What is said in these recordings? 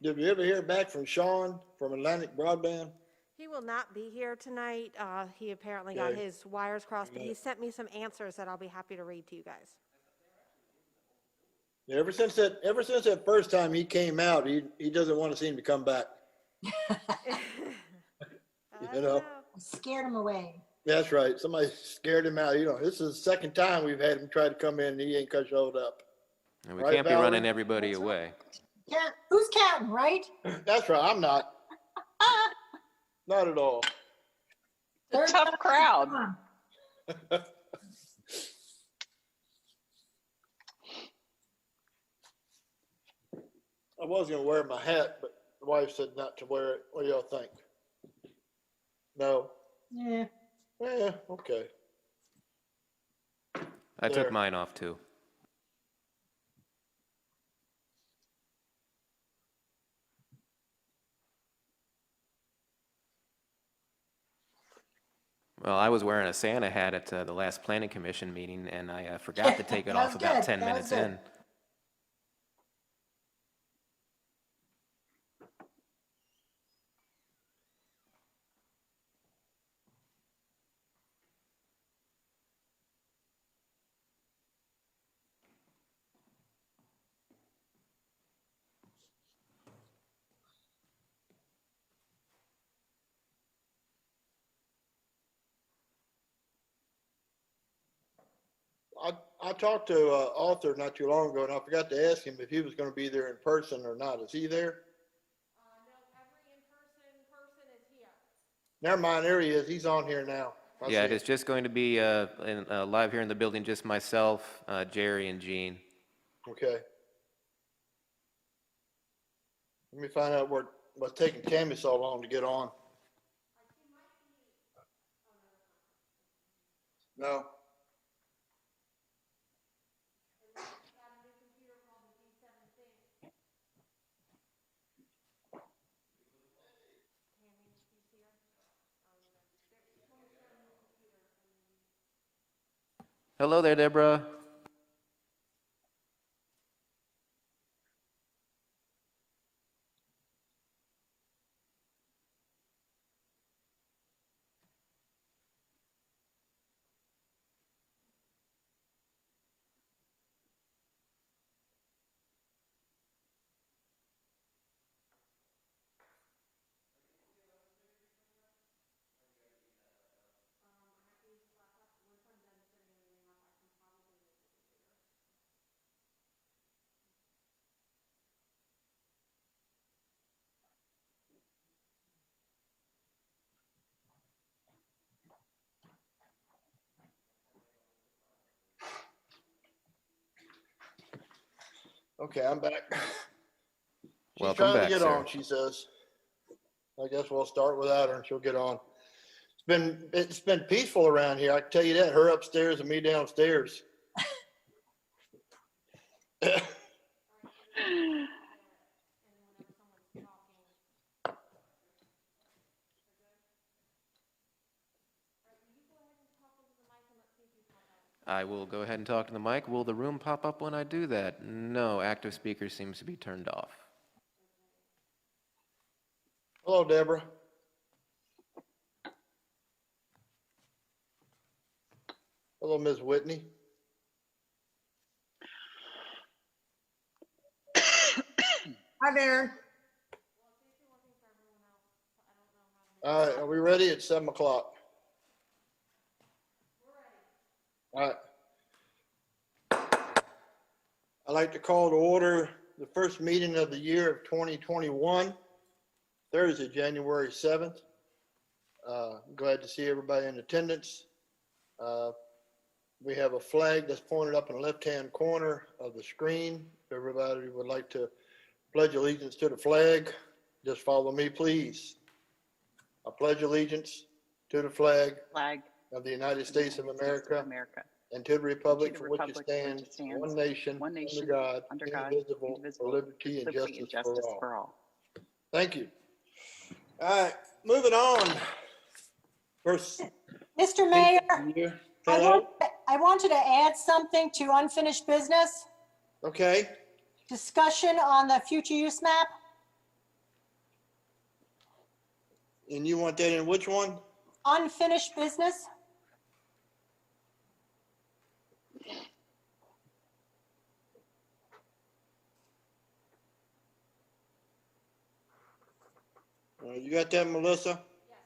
Did we ever hear back from Sean from Atlantic Broadband? He will not be here tonight. He apparently got Okay. his wires crossed, but he sent me some answers that I'll be happy to read to you guys. Yeah, ever since that first time he came out, he doesn't want to seem to come back. You know? Scared him away. That's right. Somebody scared him out. You know, this is the second time we've had him try to come in and he ain't showed up. And we Right, can't be Valerie? running everybody away. Who's counting, right? That's right. I'm not. Not at all. It's a tough crowd. I was going to wear my hat, but the wife said not to wear it. What do y'all think? No? Yeah. Yeah, okay. I There. took mine off too. Well, I was wearing a Santa hat at the last planning commission meeting, and I forgot to take it That off was about good. 10 That minutes was good. in. I talked to Arthur not too long ago, and I forgot to ask him if he was going to be there in person or not. Is he there? No, every in-person person is here. Never mind, there he is. He's on here now. I Yeah, see it is just going to be live here in the building, just myself, Jerry, and Gene. Okay. Let me find out what's taking Tammy so long to get on. No. Hello there, Deborah. Okay, I'm back. She's Welcome trying back, to get sir. on, she says. I guess we'll start without her and she'll get on. It's been peaceful around here. I can tell you that. Her upstairs and me downstairs. I will go ahead and talk to the mic. Will the room pop up when I do that? No, active speaker seems to be turned off. Hello, Deborah. Hello, Ms. Whitney. Hi there. All right, are we ready? It's 7 o'clock. All right. I'd like to call to order the first meeting of the year of 2021, Thursday, January 7th. Glad to see everybody in attendance. We have a flag that's pointed up in the left-hand corner of the screen. If everybody would like to pledge allegiance to the flag, just follow me, please. I pledge allegiance to the flag of the United States of America and to the republic for which it stands, one nation, under God, indivisible, for liberty and justice for all. Thank you. All right, moving on. First, Mr. Mayor, hello? I wanted to add something to unfinished business. Okay, Discussion on the future use map. And you want that in which one? Unfinished business? You got that, Melissa? Yes.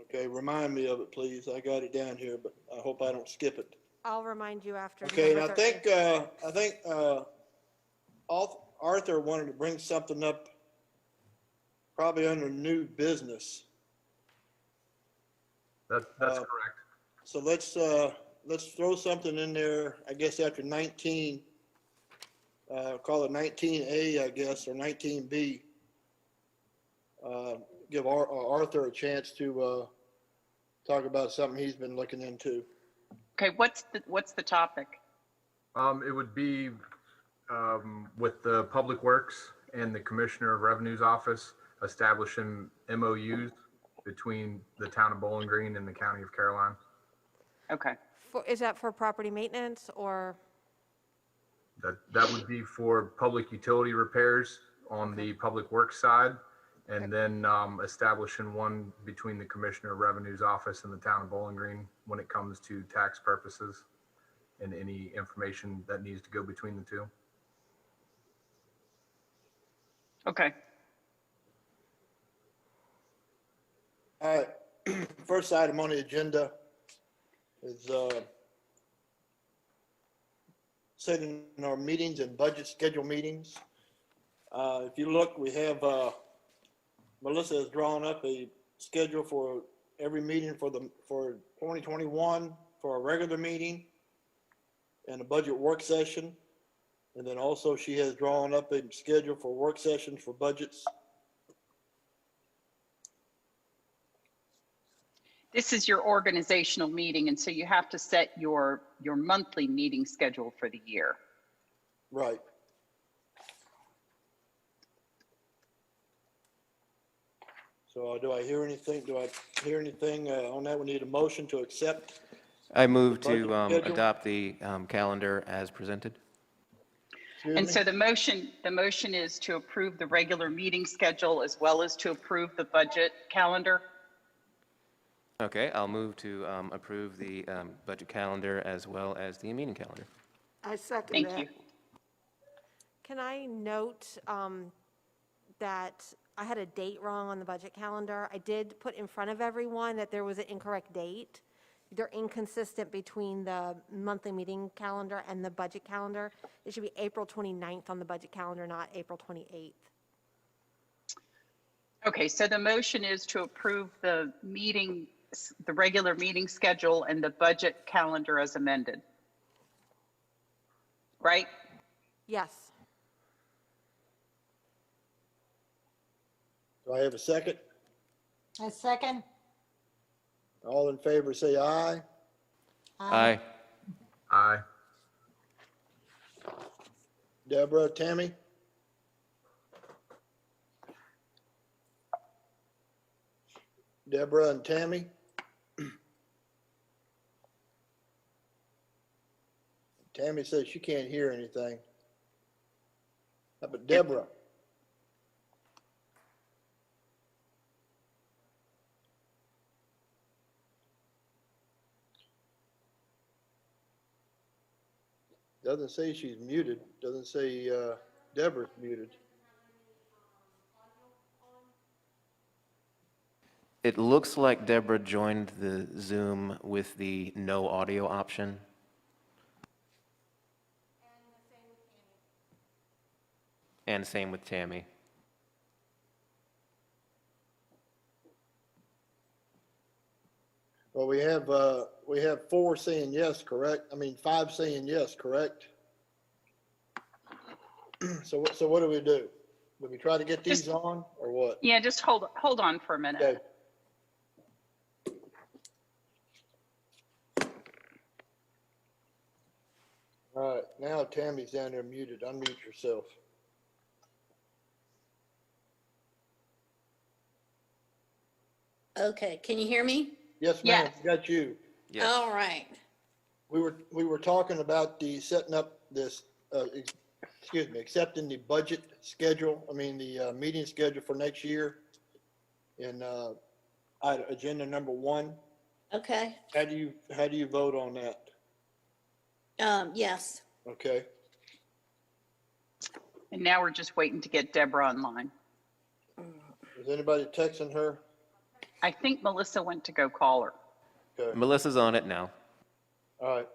Okay, remind me of it, please. I got it down here, but I hope I don't skip it. I'll remind you after. Okay, and number I think Arthur wanted to bring something up, probably under new business. That's correct. So let's throw something in there, I guess after 19, call it 19A, I guess, or 19B. Give Arthur a chance to talk about something he's been looking into. Okay, what's the topic? It would be with the Public Works and the Commissioner of Revenue's office establishing MOUs between the town of Bowling Green and the county of Caroline. Okay. Is that for property maintenance or? That would be for public utility repairs on the Public Works side, and then establishing one between the Commissioner of Revenue's office and the town of Bowling Green when it comes to tax purposes and any information that needs to go between the two. Okay. All right, first item on the agenda is setting our meetings and budget schedule meetings. If you look, we have, Melissa has drawn up a schedule for every meeting for 2021 for a regular meeting and a budget work session. And then also she has drawn up a schedule for work sessions for budgets. This is your organizational meeting, and so you have to set your monthly meeting schedule for the year. Right. So do I hear anything? Do I hear anything on that? We need a motion to accept. I move to Budget schedule? adopt the calendar as presented. Excuse And me? so the motion is to approve the regular meeting schedule as well as to approve the budget calendar. Okay, I'll move to approve the budget calendar as well as the meeting calendar. I second Thank that. you. Can I note that I had a date wrong on the budget calendar? I did put in front of everyone that there was an incorrect date. They're inconsistent between the monthly meeting calendar and the budget calendar. It should be April 29th on the budget calendar, not April 28th. Okay, so the motion is to approve the regular meeting schedule and the budget calendar as amended. Right? Yes. Do I have a second? A second? All in favor, say aye. Aye. Aye. Deborah, Tammy? Deborah and Tammy? Tammy says she can't hear anything. How about Deborah? Doesn't say she's muted. Doesn't say Deborah's muted. It looks like Deborah joined the Zoom with the no audio option. And same with Tammy. Well, we have 4 saying yes, correct? I mean, 5 saying yes, correct? So what do we do? Do we try to get these on or what? Yeah, just hold on for a minute. Okay. All right, now Tammy's down there muted. Unmute yourself. Okay, can you hear me? Yes, ma'am, Yes. got you. Yes. All right. We were talking about the setting up this, accepting the budget schedule, I mean, the meeting schedule for next year. in, agenda number 1. Okay, How do you vote on that? yes. Okay, And now we're just waiting to get Deborah online. is anybody texting her? I think Melissa went to go call her. Okay, Melissa's on it now. all right.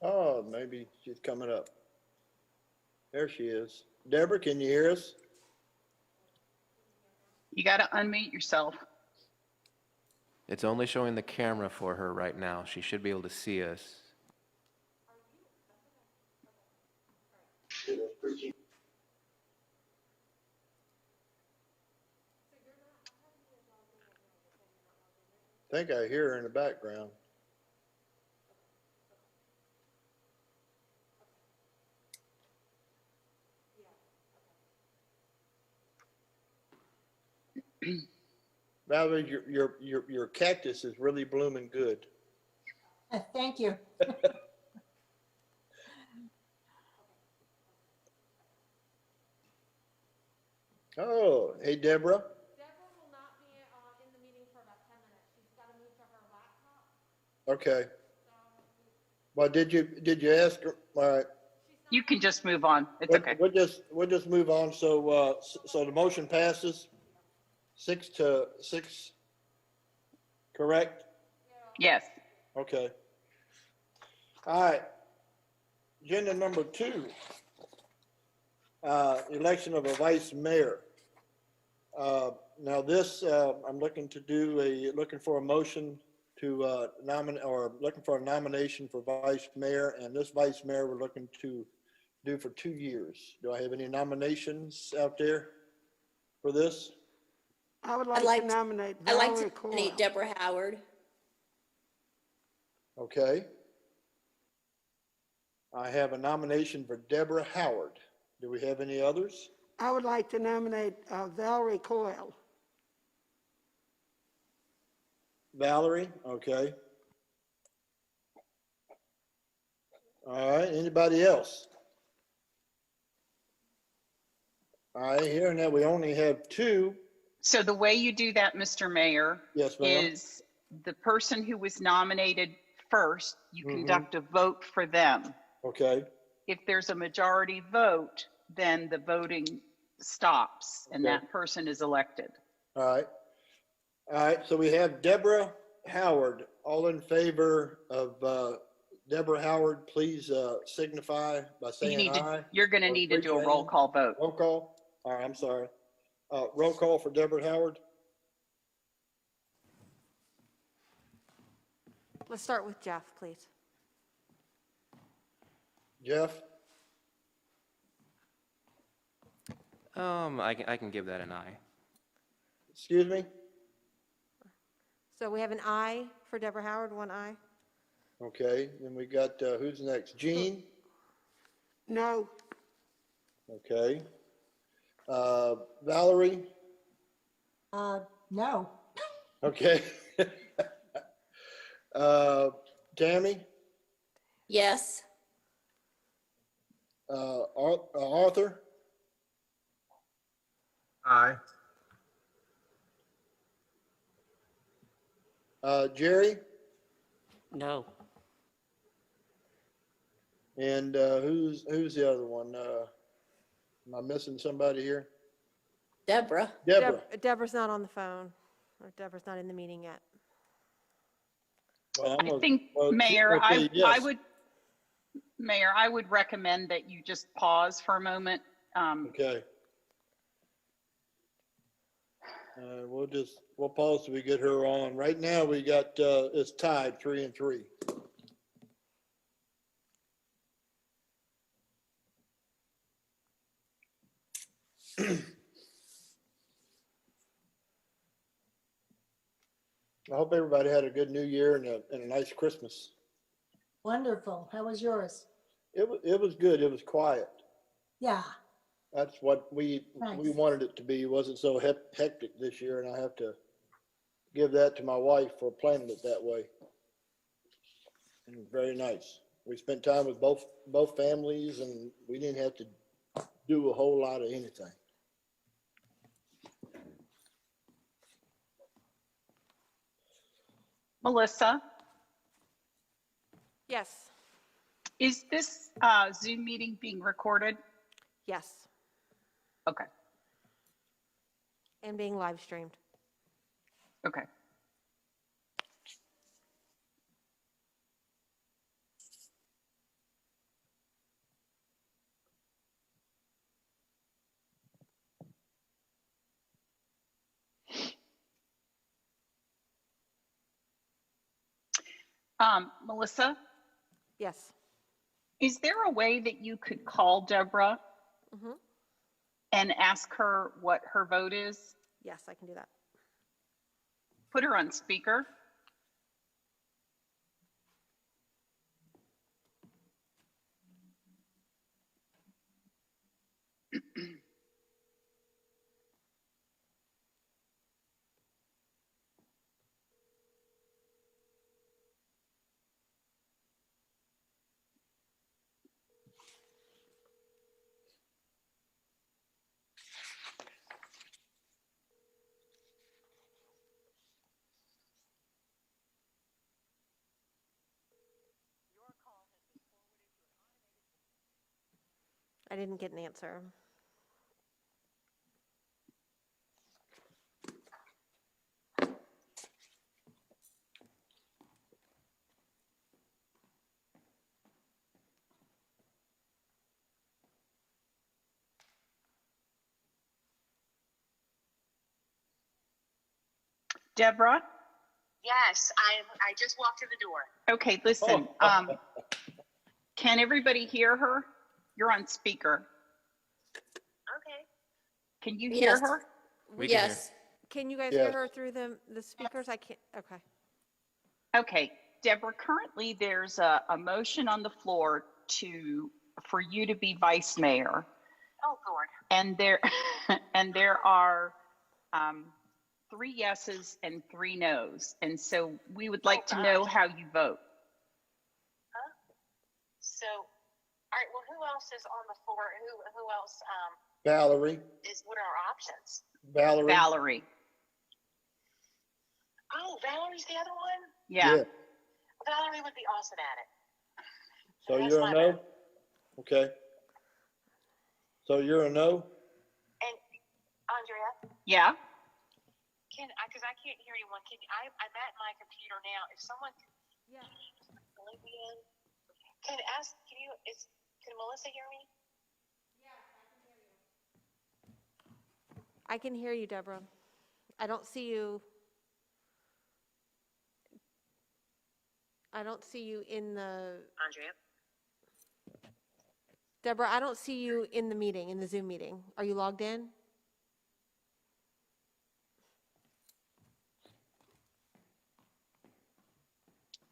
Oh, maybe she's coming up. There she is. Deborah, can you hear us? You got to unmute yourself. It's only showing the camera for her right now. She should be able to see us. I think I hear her in the background. Valerie, your cactus is really blooming good. Thank you. Oh, hey, Deborah. Deborah will not be in the meeting for about 10 minutes. She's got to move to her laptop. Okay. Well, did you ask her? All right. You can just move on. It's okay. We'll just move on. So, so the motion passes 6-6, correct? Yes. Okay. All right. Agenda number 2, election of a vice mayor. Now this, I'm looking for a motion to nominate, or looking for a nomination for vice mayor, and this vice mayor we're looking to do for 2 years. Do I have any nominations out there for this? I would I'd like to nominate I'd like Valerie to Coyle. nominate Deborah Howard. Okay. I have a nomination for Deborah Howard. Do we have any others? I would like to nominate Valerie Coyle. Valerie, okay. All right, anybody else? All right, hearing that we only have 2. So the way you do that, Mr. Mayor, Yes, ma'am. is the person who was nominated first, you Mhm. conduct a vote for them. Okay, If there's a majority vote, then the voting stops and Okay. that person is elected. all right. All right, so we have Deborah Howard. All in favor of Deborah Howard, please signify by You saying need aye. to, you're going to Or need to raise do a your roll hand. call vote. Roll call? All right, I'm sorry. Roll call for Deborah Howard? Let's start with Jeff, please. Jeff? I can give that an aye. Excuse me? So we have an aye for Deborah Howard, 1 aye. Okay, then we got, who's next? Jean? No, Okay. Valerie? No. Okay. Tammy? Yes. Arthur? Aye. Jerry? No. And who's the other one? Am I missing somebody here? Deborah. Deborah. Deborah's not on the phone, or Deborah's not in the meeting yet. Well, I'm I gonna- think, well, Mayor, okay, yes. Mayor, I would recommend that you just pause for a moment. Okay. We'll pause till we get her on. Right now, we got, it's tied 3-3. I hope everybody had a good New Year and a nice Christmas. Wonderful. How was yours? It was good. It was quiet. Yeah, That's what we Nice. wanted it to be. It wasn't so hectic this year, and I have to give that to my wife for planning it that way. And it was very nice. We spent time with both families, and we didn't have to do a whole lot of anything. Melissa, Yes, is this Zoom meeting being recorded? yes, Okay, and being live streamed. okay. Melissa, Yes. is there a way that you could call Deborah Mhm. and ask her what her vote is? Yes, I can do that. Put her on speaker. I didn't get an answer. Deborah? Yes, I just walked in the door. Okay, listen, can everybody hear her? You're on speaker. Okay. Can you hear Yes. her? We can hear. Yes. Can you guys Yes. hear her through the speakers? I can't, okay. Okay, Deborah, currently there's a motion on the floor for you to be vice mayor. Oh, Lord. And there, and there are 3 yeses and 3 nos. And so we would like to know how you vote. So, all right, well, who else is on the floor? Who else Valerie, what are our options? Valerie. Valerie, Oh, Valerie's the other one? yeah. Valerie would be awesome at it. So That's you're a my no? vote. Okay. So you're a no? And Andrea, Yeah, because I can't hear anyone, I'm at my computer now. If someone Yeah. can Melissa hear me? I can hear you, Deborah. I don't see you. I don't see you in the, Andrea? Deborah, I don't see you in the meeting, in the Zoom meeting. Are you logged in?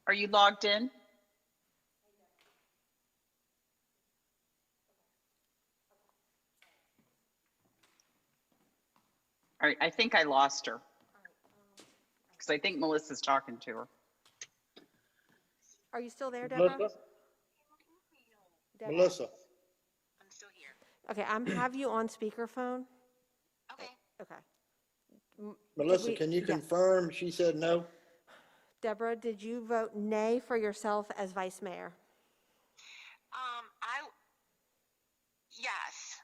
are you logged in? All right, I think I lost her. Because I think Melissa's talking to her. Are you still there, Deborah? Melissa? Deborah? Melissa? I'm still here. Okay, have you on speakerphone? Okay. Okay. Melissa, we- can you yeah. confirm she said no? Deborah, did you vote nay for yourself as vice mayor? Yes.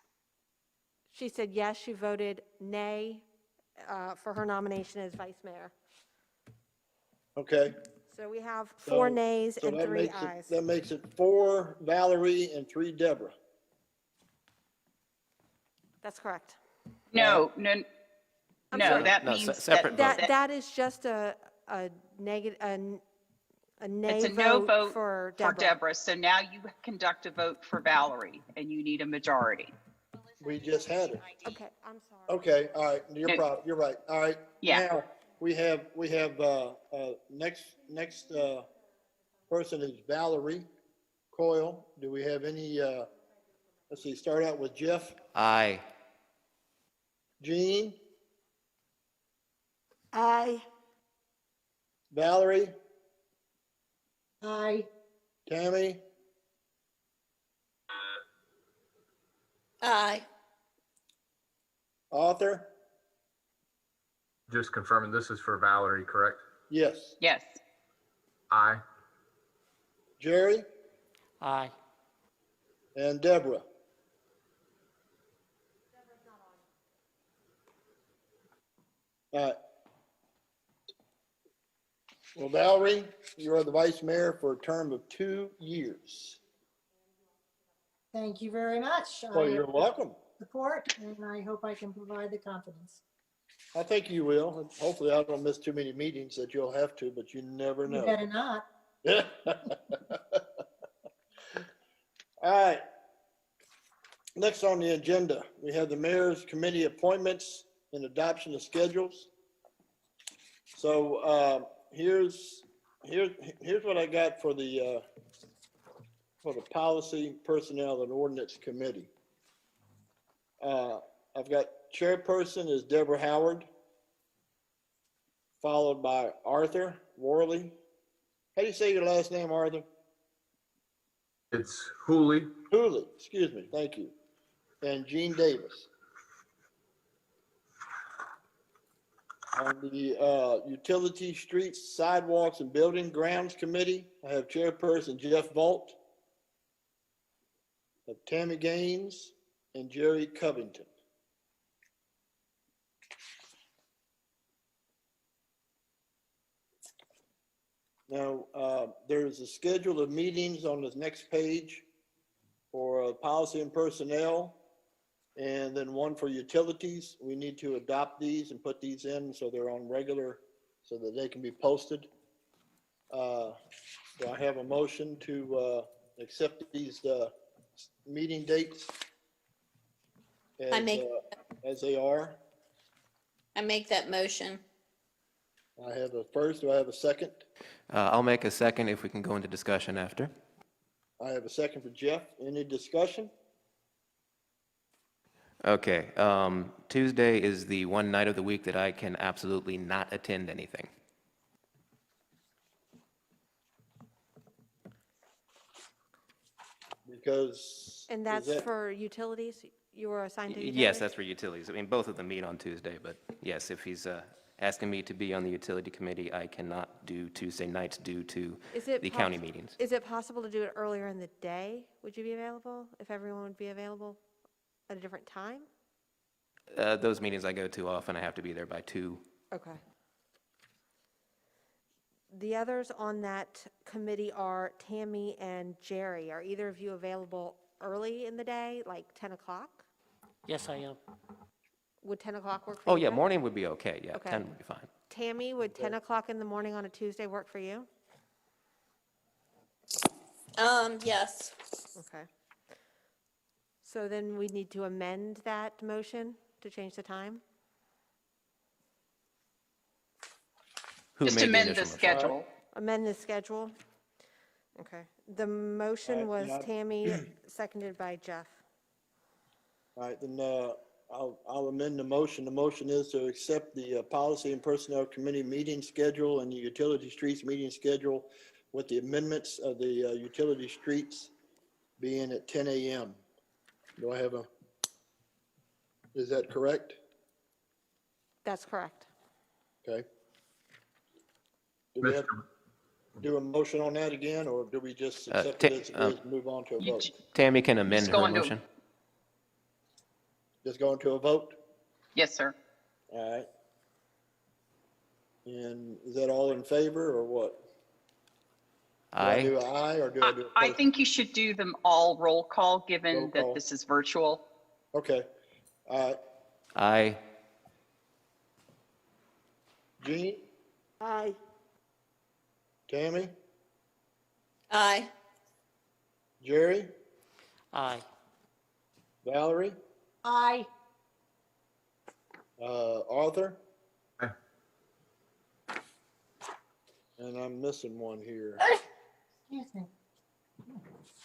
She said yes, she voted nay for her nomination as vice mayor. Okay. So we have 4 So- nays So and that 3 makes it, ayes. that makes it 4 Valerie and 3 Deborah. That's correct. No, I'm no, sorry. that No, means separate vote. That is just a negative, a nay it's a no vote vote for for Deborah. Deborah. So now you conduct a vote for Valerie and you need a majority. We just had it. Okay, I'm sorry. Okay, all right, you're right, all right. Yeah. Now, we have, next, person is Valerie Coyle. Do we have any, let's see, start out with Jeff. Aye. Jean, Aye. Valerie, Aye. Tammy, Aye. Arthur? Just confirming, this is for Valerie, correct? Yes. Yes. Aye. Jerry Aye. and Deborah. All right. Well, Valerie, you are the vice mayor for a term of 2 years. Thank you very much. Well, I you're welcome. support, and I hope I can provide the confidence. I think you will. And hopefully I don't miss too many meetings that you'll have to, but you never You know. better not. All right. Next on the agenda, we have the mayor's committee appointments and adoption of schedules. So here's what I got for the policy, personnel, and ordinance committee. I've got chairperson is Deborah Howard, followed by Arthur Worley. How do you say your last name, Arthur? It's Hooley. Hooley, excuse me, thank you. And Gene Davis. On the utility, streets, sidewalks, and building grounds committee, I have chairperson Jeff Volt, I have Tammy Gaines, and Jerry Covington. Now, there's a schedule of meetings on this next page for policy and personnel, and then one for utilities. We need to adopt these and put these in so they're on regular, so that they can be posted. Do I have a motion to accept these meeting dates as they are? I make that motion. I have a first. Do I have a second? I'll make a second if we can go into discussion after. I have a second for Jeff. Any discussion? Okay, Tuesday is the one night of the week that I can absolutely not attend anything. Because. And is that's that- for utilities? You were assigned to utilities? Yes, that's for utilities. I mean, both of them meet on Tuesday, but yes, if he's asking me to be on the utility committee, I cannot do Tuesday nights due to Is it the county meetings. Is it possible to do it earlier in the day? Would you be available, if everyone would be available at a different time? Those meetings I go to often, I have to be there by 2. Okay. The others on that committee are Tammy and Jerry. Are either of you available early in the day, like 10 o'clock? Yes, I am. Would 10 o'clock work for you? Oh, yeah, Jeff? morning would be okay, yeah, Okay. 10 would be fine. Tammy, would 10 o'clock in the morning on a Tuesday work for you? Yes. Okay. So then we need to amend that motion to change the time? Who Just made the amend the initial motion? schedule. Amend the schedule? Okay. The motion was Tammy, seconded by Jeff. All right, then I'll amend the motion. The motion is to accept the Policy and Personnel Committee meeting schedule and the Utility Streets meeting schedule with the amendments of the utility streets being at 10 a.m. Do I have is that correct? That's correct. Okay. Do we have Mr. to do a motion on that again, or do we just accept Ta- it as it is and move on to a You vote? j- Tammy can amend Just her go into- motion. Just go into a vote? Yes, sir. All right. And is that all in favor, or what? Do I do Aye. an aye, or do I do? I think you should do them all roll call, Roll given call. that this is virtual. Okay. All right. Aye. Jean, Aye. Tammy, Aye. Jerry, Aye. Valerie, Aye. Arthur? Aye. And I'm missing one here. Excuse me.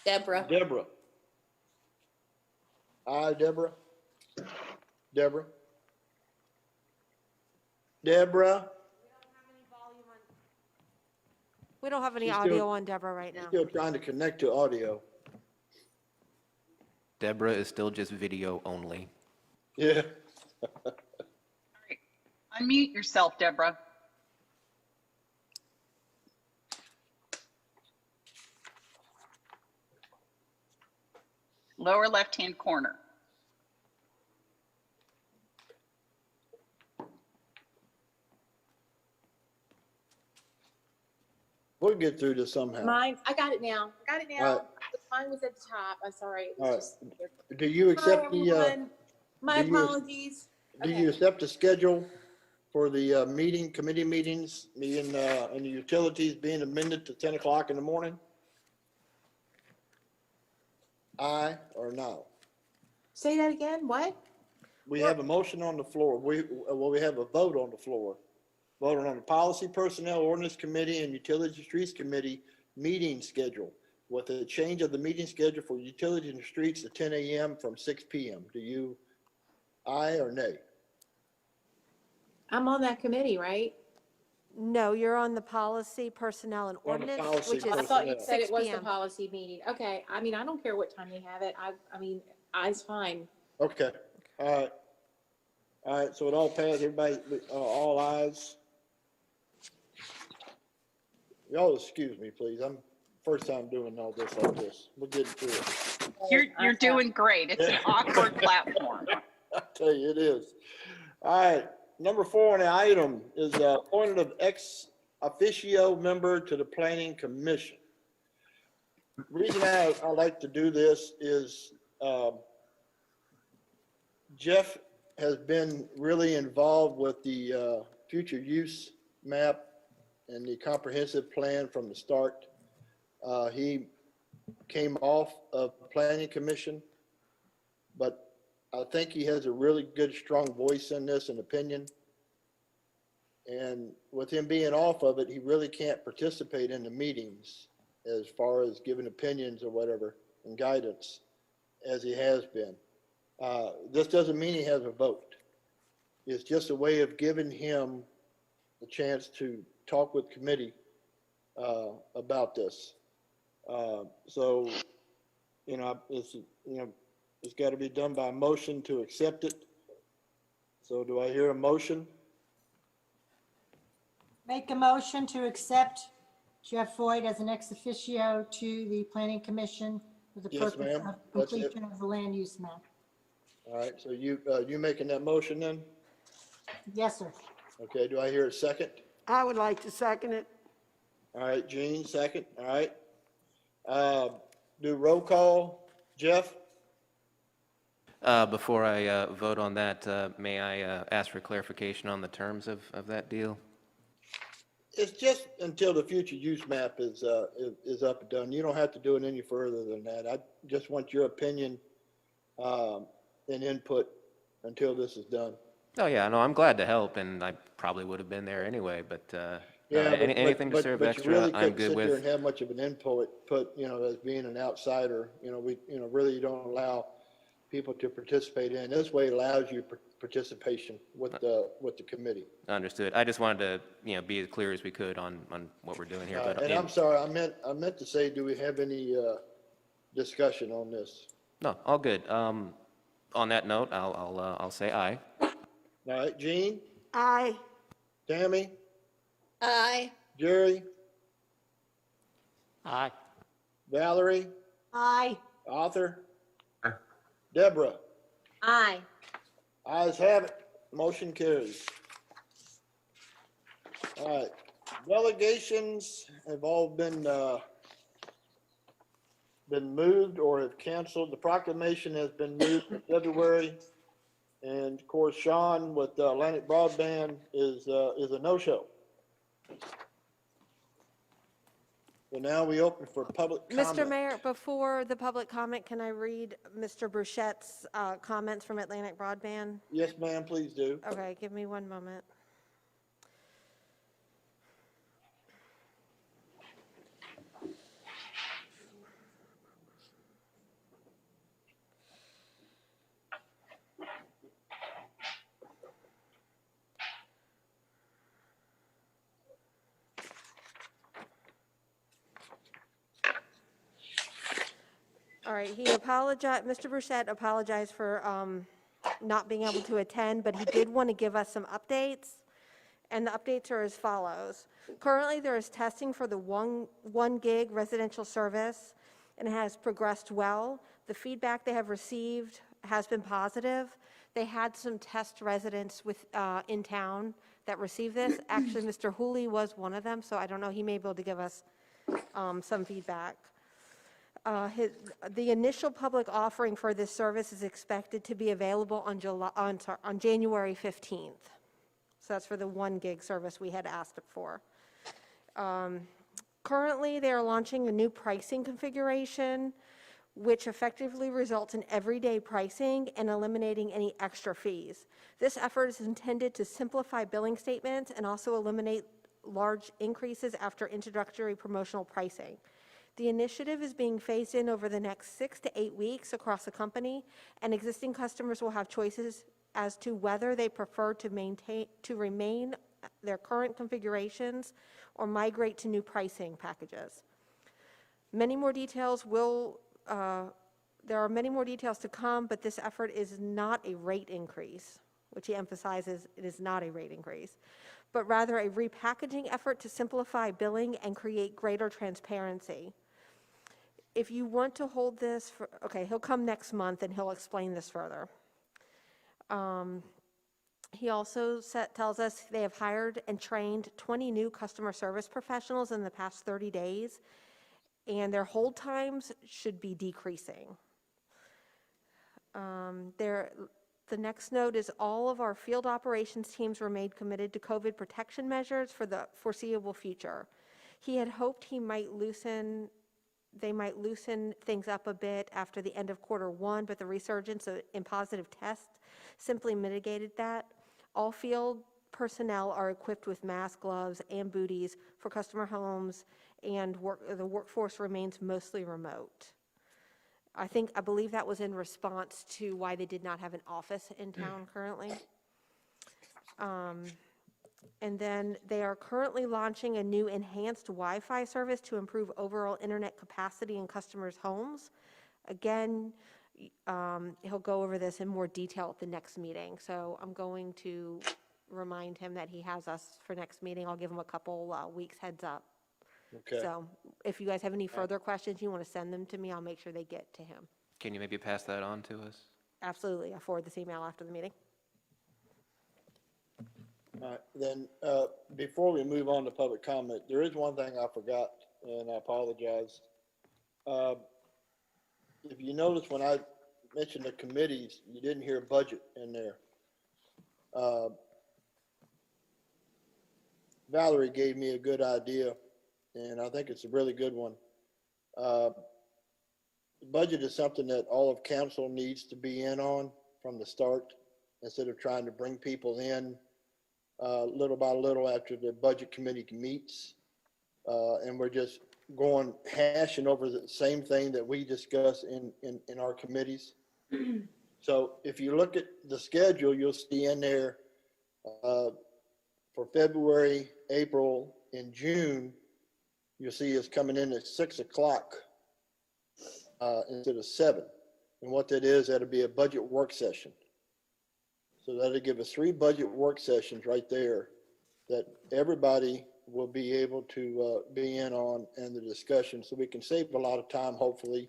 Deborah. Deborah. Aye, Deborah. Deborah. Deborah. We don't have any She's audio still- on Deborah right now. Still trying to connect to audio. Deborah is still just video only. Yeah. Unmute yourself, Deborah. Lower left-hand corner. We'll get through this somehow. Mine, I got it now. All right. Mine was at the top. I'm sorry. It All was right. just. Do you accept the, everyone. My do you- apologies. do Okay. you accept the schedule for the meeting, committee meetings, and the utilities being amended to 10 o'clock in the morning? Aye or no? Say that again. What? We have a motion on the floor. We have a vote on the floor. Voting on the Policy, Personnel, Ordinance Committee, and Utilities and Streets Committee meeting schedule with a change of the meeting schedule for Utilities and Streets to 10 a.m. from 6 p.m. Do you aye or nay? I'm on that committee, right? No, you're on the policy, personnel, and On the ordinance, policy, which is I thought you Personnel. said it 6 was the p.m. policy meeting. Okay. I mean, I don't care what time they have it. I mean, I's fine. Okay, all right. All right, so it all passed, everybody, all ayes. Y'all excuse me, please. I'm first time doing all this like this. We're getting through it. You're doing great. It's an awkward platform. I tell you, it is. All right, number 4 on the item is appointment of ex-officio member to the Planning Commission. Reason I like to do this is Jeff has been really involved with the future use map and the comprehensive plan from the start. He came off of Planning Commission, but I think he has a really good, strong voice in this and opinion. And with him being off of it, he really can't participate in the meetings as far as giving opinions or whatever and guidance as he has been. This doesn't mean he has a vote. It's just a way of giving him the chance to talk with committee about this. So, it's got to be done by motion to accept it. So do I hear a motion? Make a motion to accept Jeff Floyd as an ex officio to the Planning Commission for the Yes, purpose ma'am. of That's it. completion of the land use map. All right, so you making that motion then? Yes, sir. Okay, do I hear a second? I would like to second it. All right, Gene, second, all right. Do roll call. Jeff? Before I vote on that, may I ask for clarification on the terms of that deal? It's just until the future use map is up and done. You don't have to do it any further than that. I just want your opinion and input until this is done. Oh, yeah, no, I'm glad to help, and I probably would have been there anyway, but Yeah, but- anything to but- serve but you extra, really I'm couldn't good sit there with. and have much of an input, as being an outsider, we, really don't allow people to participate in. This way it allows you participation with the committee. Understood. I just wanted to, be as clear as we could on what we're doing here, but And I'm sorry, I meant to say, do we have any discussion on this? no, all good. On that note, I'll say aye. All right, Gene, Aye. Tammy, Aye. Jerry, Aye. Valerie, Aye. Arthur, Aye. Deborah. Aye. Ayes have it. Motion carries. All right, delegations have all been moved or have canceled. The proclamation has been moved to February. And of course, Sean with Atlantic Broadband is a no-show. So now we open for public comment. Mr. Mayor, before the public comment, can I read Mr. Bruchette's comments from Atlantic Broadband? Yes, ma'am, please do. Okay, give me one moment. right, he apologized, Mr. Burchett apologized for not being able to attend, but he did want to give us some updates, and the updates are as follows. Currently, there is testing for the one gig residential service, and it has progressed well. The feedback they have received has been positive. They had some test residents in town that received this. Actually, Mr. Hooley was one of them, so I don't know, he may be able to give us some feedback. The initial public offering for this service is expected to be available on January 15th. So that's for the 1 gig service we had asked for. Currently, they are launching a new pricing configuration, which effectively results in everyday pricing and eliminating any extra fees. This effort is intended to simplify billing statements and also eliminate large increases after introductory promotional pricing. The initiative is being phased in over the next 6 to 8 weeks across the company, and existing customers will have choices as to whether they prefer to remain their current configurations or migrate to new pricing packages. Many more details there are many more details to come, but this effort is not a rate increase, which he emphasizes it is not a rate increase, but rather a repackaging effort to simplify billing and create greater transparency. If you want to hold this for, okay, he'll come next month and he'll explain this further. He also tells us they have hired and trained 20 new customer service professionals in the past 30 days, and their hold times should be decreasing. The next note is all of our field operations teams were made committed to COVID protection measures for the foreseeable future. He had hoped they might loosen things up a bit after the end of Q1, but the resurgence in positive tests simply mitigated that. All field personnel are equipped with masks, gloves, and booties for customer homes, and the workforce remains mostly remote. I believe that was in response to why they did not have an office in town currently. And then they are currently launching a new enhanced Wi-Fi service to improve overall internet capacity in customers' homes. Again, he'll go over this in more detail at the next meeting. So I'm going to remind him that he has us for next meeting. I'll give him a couple weeks heads up. Okay. So if you guys have any further questions, you want to send them to me, I'll make sure they get to him. Can you maybe pass that on to us? Absolutely. I'll forward this email after the meeting. All right, then, before we move on to public comment, there is one thing I forgot, and I apologize. If you notice, when I mentioned the committees, you didn't hear budget in there. Valerie gave me a good idea, and I think it's a really good one. Budget is something that all of council needs to be in on from the start, instead of trying to bring people in little by little after the budget committee meets. And we're just hashing over the same thing that we discuss in our committees. So if you look at the schedule, you'll see in there for February, April, and June, you'll see us coming in at 6 o'clock instead of 7. And what that is, that'll be a budget work session. So that'll give us 3 budget work sessions right there that everybody will be able to be in on, and the discussion, so we can save a lot of time, hopefully,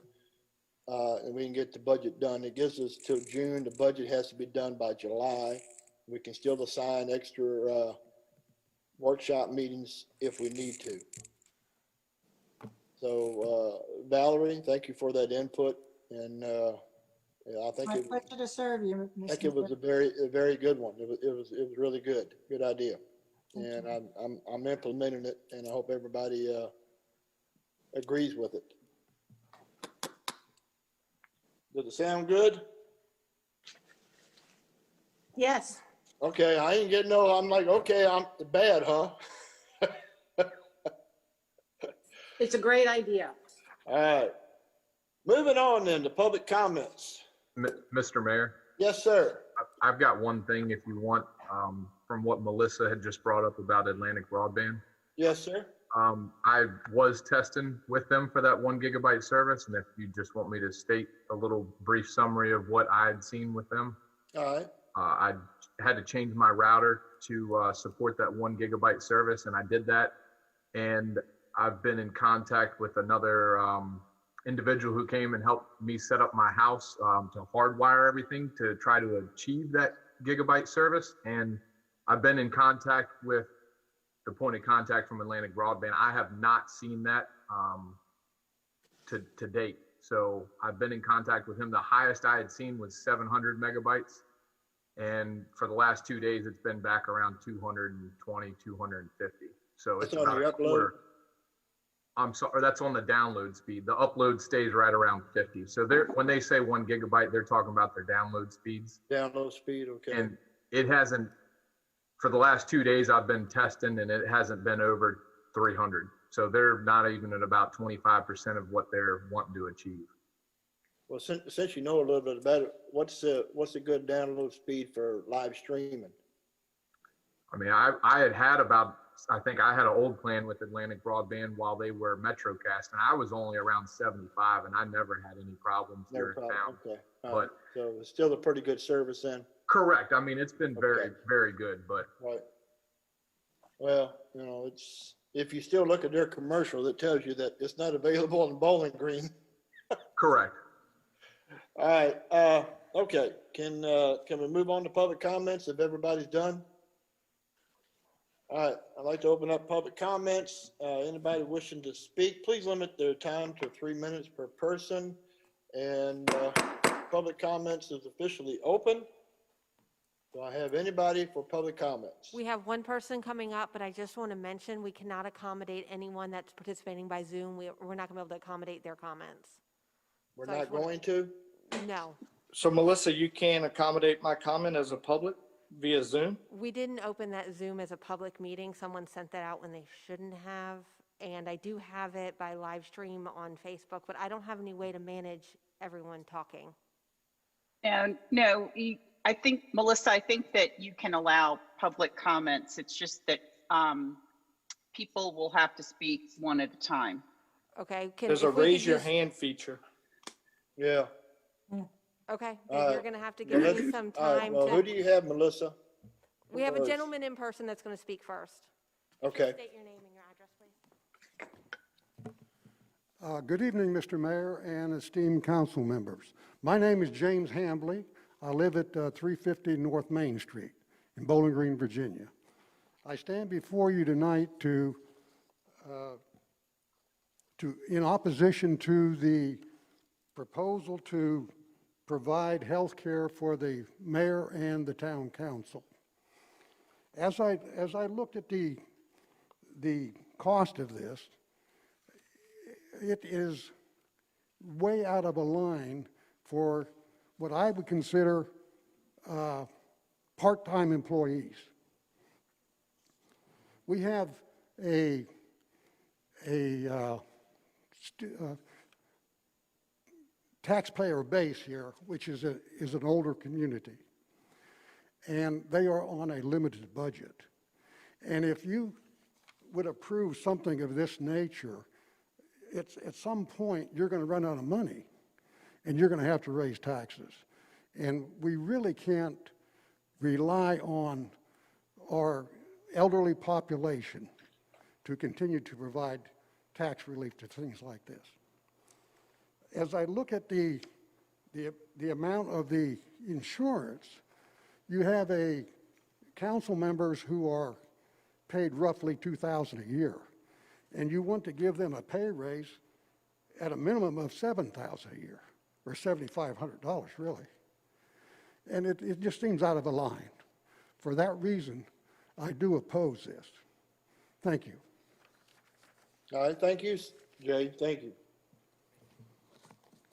and we can get the budget done. It gives us till June. The budget has to be done by July. We can still assign extra workshop meetings if we need to. So Valerie, thank you for that input, and I think My pleasure to serve you, Mr. I think it was a very good one. It was really good idea, and I'm implementing it, and I hope everybody agrees with it. Does it sound good? Yes. Okay, I ain't getting no. I'm like, okay, I'm bad, huh? It's a great idea. All right, moving on then to public comments. Mr. Mayor, Yes, sir. I've got one thing if you want, from what Melissa had just brought up about Atlantic Broadband. Yes, sir. I was testing with them for that 1 gigabyte service, and if you just want me to state a little brief summary of what I had seen with them, All right, I had to change my router to support that 1 gigabyte service, and I did that. And I've been in contact with another individual who came and helped me set up my house to hardwire everything to try to achieve that gigabyte service. And I've been in contact with the point of contact from Atlantic Broadband. I have not seen that to date. So I've been in contact with him. The highest I had seen was 700 megabytes. And for the last 2 days, it's been back around 220, 250. So it's that's on about your a quarter. upload. I'm sorry, that's on the download speed. The upload stays right around 50. So when they say 1 gigabyte, they're talking about their download speeds. Download speed, okay. And it hasn't, for the last 2 days, I've been testing and it hasn't been over 300. So they're not even at about 25% of what they're wanting to achieve. Well, since you know a little bit about it, what's a good download speed for live streaming? I mean, I had about, I think I had an old plan with Atlantic Broadband while they were MetroCast, and I was only around 75, and I never had any problems No here in problem, town. okay. All right. But So it's still a pretty good service then? correct. I mean, it's been very, Okay. very good, but Right. Well, you know, it's, if you still look at their commercial, that tells you that it's not available in Bowling Green. correct. All right, okay, can we move on to public comments if everybody's done? All right, I'd like to open up public comments. Anybody wishing to speak, please limit their time to 3 minutes per person. And public comments is officially open. Do I have anybody for public comments? We have one person coming up, but I just want to mention, we cannot accommodate anyone that's participating by Zoom. We're not going to be able to accommodate their comments. We're so I not just wanna- going to? No, So Melissa, you can accommodate my comment as a public via Zoom? we didn't open that Zoom as a public meeting. Someone sent that out when they shouldn't have. And I do have it by live stream on Facebook, but I don't have any way to manage everyone talking. And no, I think, Melissa, I think that you can allow public comments. It's just that people will have to speak one at a time. Okay? There's a if we could raise your use- hand feature. Yeah. Okay, All then right. you're going to have to give me some All right, time well, who do to, you have, Melissa? we have a first? gentleman in person that's going to speak first. Okay. State your name and your address, please. Good evening, Mr. Mayor and esteemed council members. My name is James Hambley. I live at 350 North Main Street in Bowling Green, Virginia. I stand before you tonight in opposition to the proposal to provide health care for the mayor and the town council. As I looked at the cost of this, it is way out of a line for what I would consider part-time employees. We have a taxpayer base here, which is an older community, and they are on a limited budget. And if you would approve something of this nature, at some point you're going to run out of money, and you're going to have to raise taxes. And we really can't rely on our elderly population to continue to provide tax relief to things like this. As I look at the amount of the insurance, you have council members who are paid roughly $2,000 a year, and you want to give them a pay raise at a minimum of $7,000 a year, or $7,500 really. And it just seems out of a line. For that reason, I do oppose this. Thank you. All right, thank you, Jay, thank you.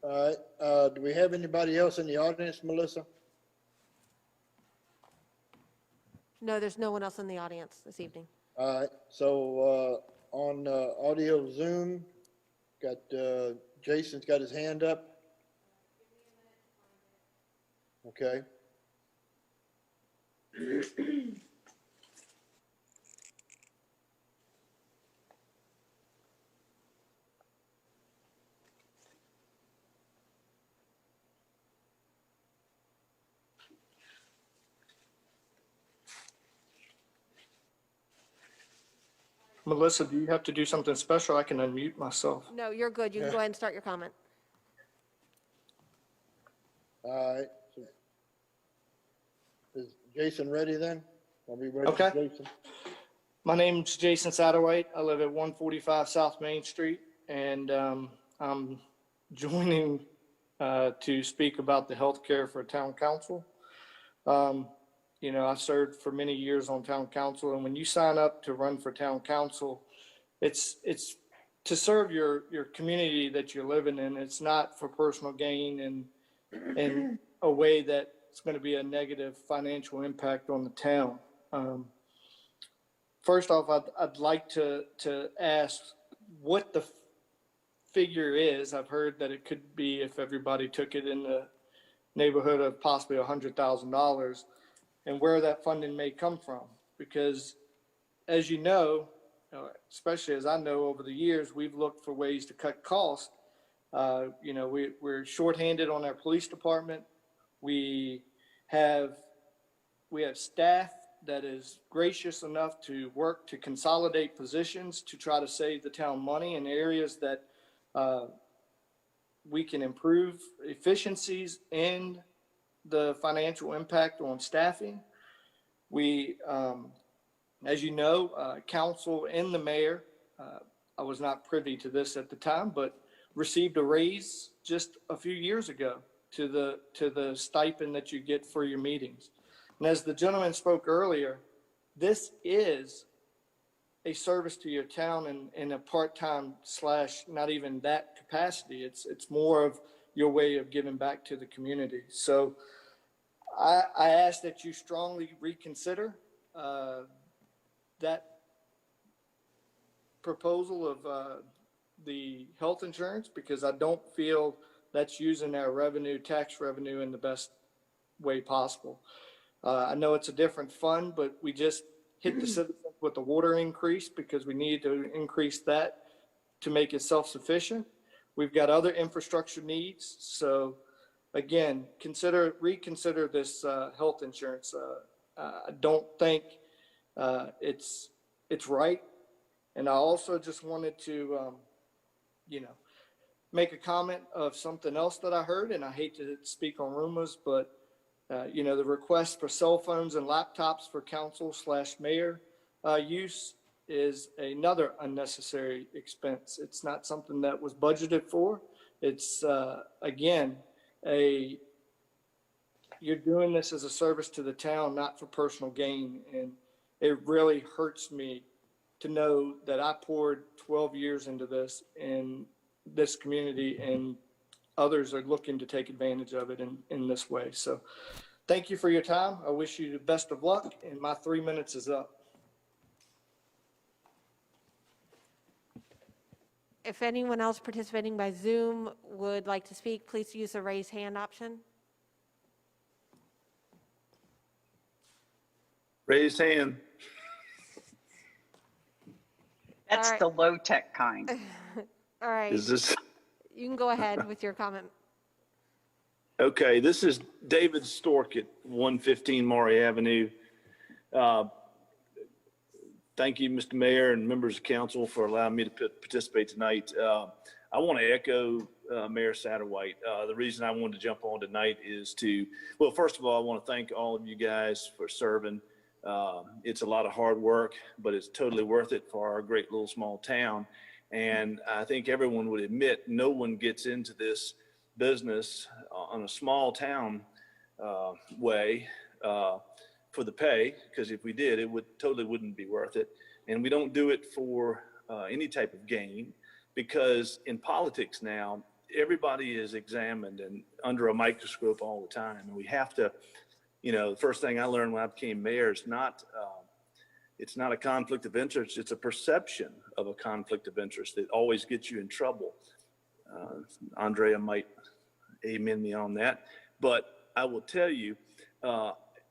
All right, do we have anybody else in the audience, Melissa? No, there's no one else in the audience this evening. All right, so on audio Zoom, got Jason's got his hand up. Okay. Melissa, do you have to do something special? I can unmute myself. No, you're good. You can go ahead and start your comment. All right. So, is Jason ready then? Are we ready for Okay. Jason? My name's Jason Satterwhite. I live at 145 South Main Street, and I'm joining to speak about the healthcare for town council. You know, I served for many years on town council, and when you sign up to run for town council, it's to serve your community that you're living in. It's not for personal gain and in a way that it's going to be a negative financial impact on the town. First off, I'd like to ask what the figure is. I've heard that it could be, if everybody took it, in the neighborhood of possibly $100,000, and where that funding may come from. Because as you know, especially as I know over the years, we've looked for ways to cut costs. You know, we're shorthanded on our police department. We have staff that is gracious enough to work to consolidate positions to try to save the town money in areas that we can improve efficiencies and the financial impact on staffing. We, as you know, council and the mayor, I was not privy to this at the time, but received a raise just a few years ago to the stipend that you get for your meetings. And as the gentleman spoke earlier, this is a service to your town in a part-time / not even that capacity. It's more of your way of giving back to the community. So I ask that you strongly reconsider that proposal of the health insurance, because I don't feel that's using our tax revenue in the best way possible. I know it's a different fund, but we just hit the citizens with the water increase because we need to increase that to make it self-sufficient. We've got other infrastructure needs. So again, reconsider this health insurance. I don't think it's right. And I also just wanted to, make a comment of something else that I heard, and I hate to speak on rumors, but the request for cell phones and laptops for council / mayor use is another unnecessary expense. It's not something that was budgeted for. It's, again, you're doing this as a service to the town, not for personal gain. And it really hurts me to know that I poured 12 years into this in this community, and others are looking to take advantage of it in this way. So thank you for your time. I wish you the best of luck, and my 3 minutes is up. If anyone else participating by Zoom would like to speak, please use the raise hand option. Raise hand. That's right. the low-tech kind. All right. Is this You can go ahead with your comment. okay? This is David Stork at 115 Maury Avenue. Thank you, Mr. Mayor and members of council, for allowing me to participate tonight. I want to echo Mayor Satterwhite. The reason I wanted to jump on tonight is well, first of all, I want to thank all of you guys for serving. It's a lot of hard work, but it's totally worth it for our great little small town. And I think everyone would admit no one gets into this business on a small town way for the pay, because if we did, it totally wouldn't be worth it. And we don't do it for any type of gain, because in politics now, everybody is examined and under a microscope all the time. And we have to, the first thing I learned when I became mayor is it's not a conflict of interest. It's a perception of a conflict of interest that always gets you in trouble. Andrea might amen me on that, but I will tell you,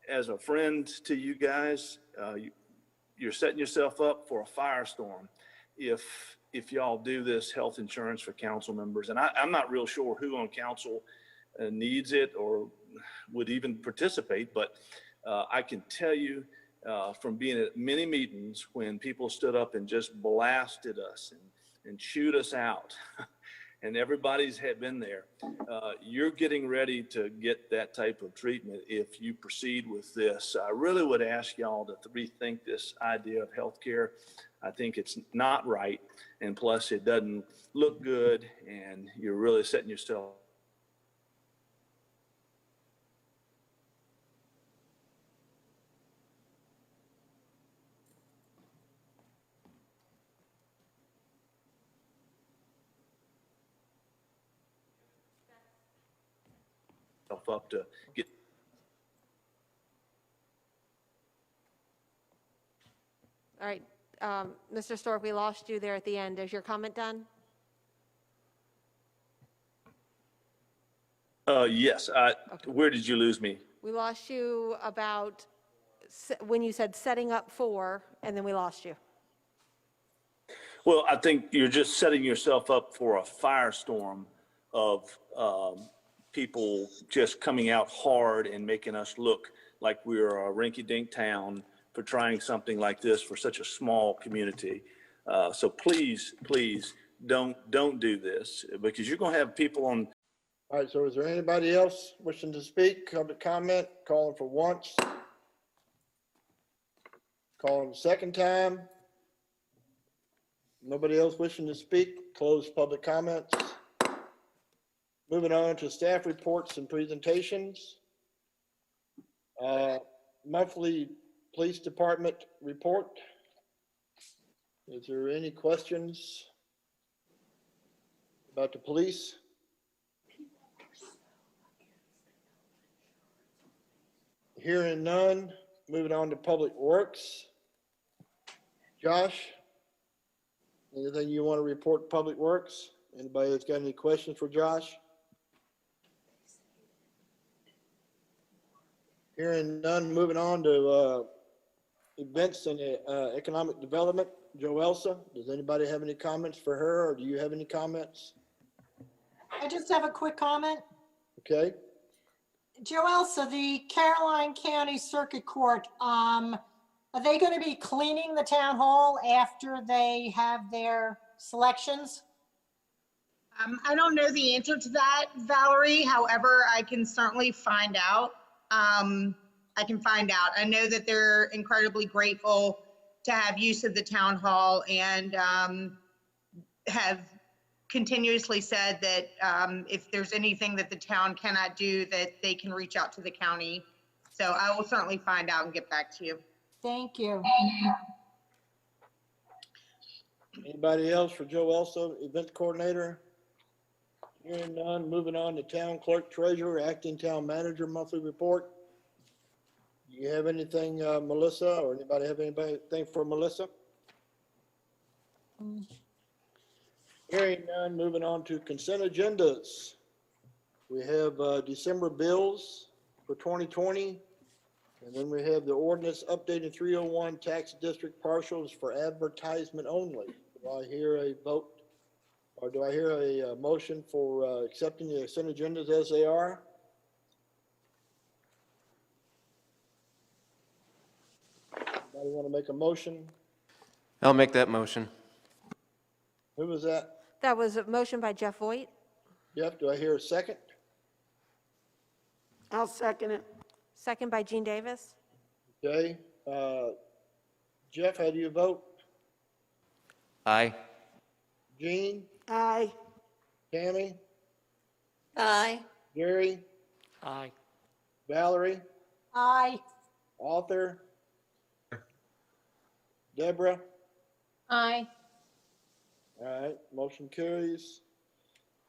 as a friend to you guys, you're setting yourself up for a firestorm if y'all do this health insurance for council members. And I'm not real sure who on council needs it or would even participate, but I can tell you, from being at many meetings when people stood up and just blasted us and chewed us out. And everybody's had been there. You're getting ready to get that type of treatment if you proceed with this. I really would ask y'all to rethink this idea of healthcare. I think it's not right, and plus it doesn't look good, and you're really setting yourself up to get. All right, Mr. Stork, we lost you there at the end. Is your comment done? Yes. Where did you lose me? We lost you about when you said setting up for, and then we lost you. Well, I think you're just setting yourself up for a firestorm of people just coming out hard and making us look like we're a rinky-dink town for trying something like this for such a small community. So please, please don't do this, because you're going to have people on. All right, so is there anybody else wishing to speak, public comment, calling for once? Calling the second time? Nobody else wishing to speak, close public comments. Moving on to staff reports and presentations. Monthly police department report. Is there any questions about the police? Hearing none, moving on to public works. Josh, anything you want to report public works? Anybody that's got any questions for Josh? Hearing none, moving on to events and economic development. Joe Elsa, does anybody have any comments for her, or do you have any comments? I just have a quick comment. Okay. Joe Elsa, the Caroline County Circuit Court, are they going to be cleaning the town hall after they have their selections? I don't know the answer to that, Valerie. However, I can certainly find out. I know that they're incredibly grateful to have use of the town hall, and have continuously said that if there's anything that the town cannot do, that they can reach out to the county. So I will certainly find out and get back to you. Thank you. Anybody else for Joe Elsa, event coordinator? Hearing none, moving on to town clerk treasurer, acting town manager monthly report. Do you have anything, Melissa, or anybody have anything for Melissa? Hearing none, moving on to consent agendas. We have December bills for 2020, and then we have the ordinance updating 301 tax district partials for advertisement only. Do I hear a vote, or do I hear a motion for accepting the consent agendas as they are? Anybody want to make a motion? I'll make that motion. Who was that? That was a motion by Jeff Voigt. Jeff, do I hear a second? I'll second it. Second by Gene Davis. Okay. Jeff, how do you vote? Aye. Jean? Aye. Tammy? Aye. Gary? Aye. Valerie? Aye. Arthur? Deborah? Aye. All right, motion carries.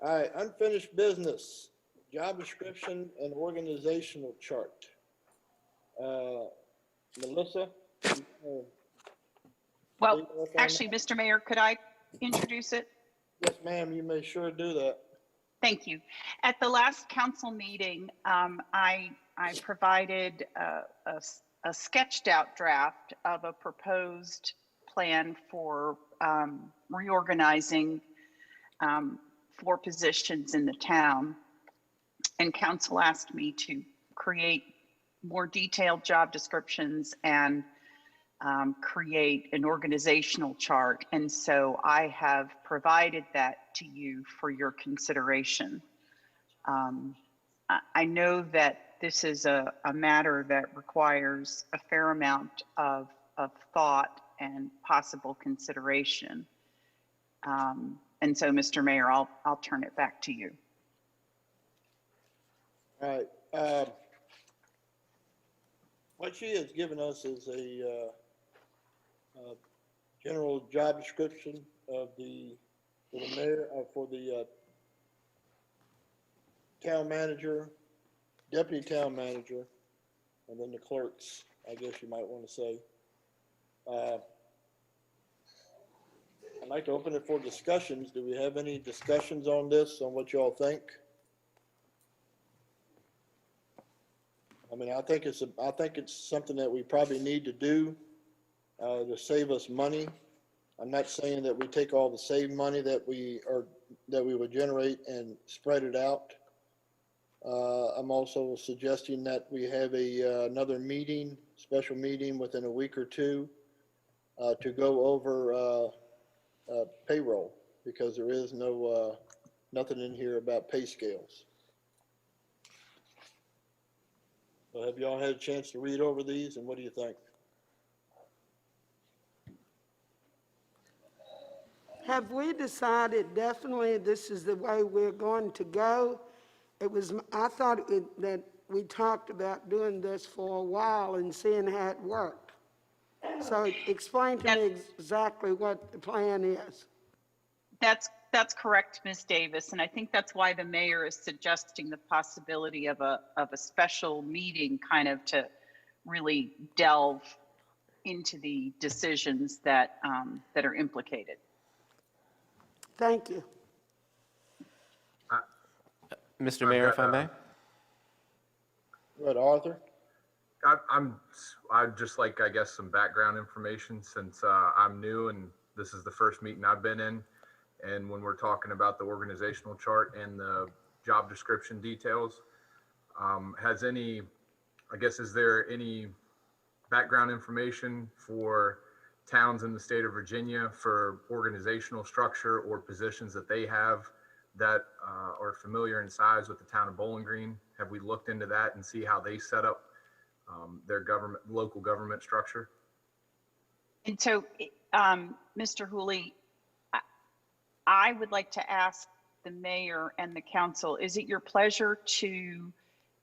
All right, unfinished business, job description and organizational chart. Melissa? Well, actually, Mr. Mayor, could I introduce it? Yes, ma'am, you may sure do that. Thank you. At the last council meeting, I provided a sketched out draft of a proposed plan for reorganizing 4 positions in the town. And council asked me to create more detailed job descriptions and create an organizational chart. And so I have provided that to you for your consideration. I know that this is a matter that requires a fair amount of thought and possible consideration. And so, Mr. Mayor, I'll turn it back to you. All right. What she has given us is a general job description of for the mayor, for the town manager, deputy town manager, and then the clerks, I guess you might want to say. I'd like to open it for discussions. Do we have any discussions on this, on what y'all think? I mean, I think it's something that we probably need to do to save us money. I'm not saying that we take all the saved money that we would generate and spread it out. I'm also suggesting that we have another meeting, special meeting within a week or two to go over payroll, because there is nothing in here about pay scales. So have y'all had a chance to read over these, and what do you think? Have we decided definitely this is the way we're going to go? I thought that we talked about doing this for a while and seeing how it worked. So explain to me exactly what the plan is. That's correct, Ms. Davis, and I think that's why the mayor is suggesting the possibility of a special meeting, kind of to really delve into the decisions that are implicated. Thank you. Mr. Mayor, if I may? Go ahead, Arthur. I'd just like, I guess, some background information, since I'm new and this is the first meeting I've been in. And when we're talking about the organizational chart and the job description details, is there any background information for towns in the state of Virginia for organizational structure or positions that they have that are familiar in size with the town of Bowling Green? Have we looked into that and see how they set up their local government structure? And so, Mr. Hooley, I would like to ask the mayor and the council, is it your pleasure to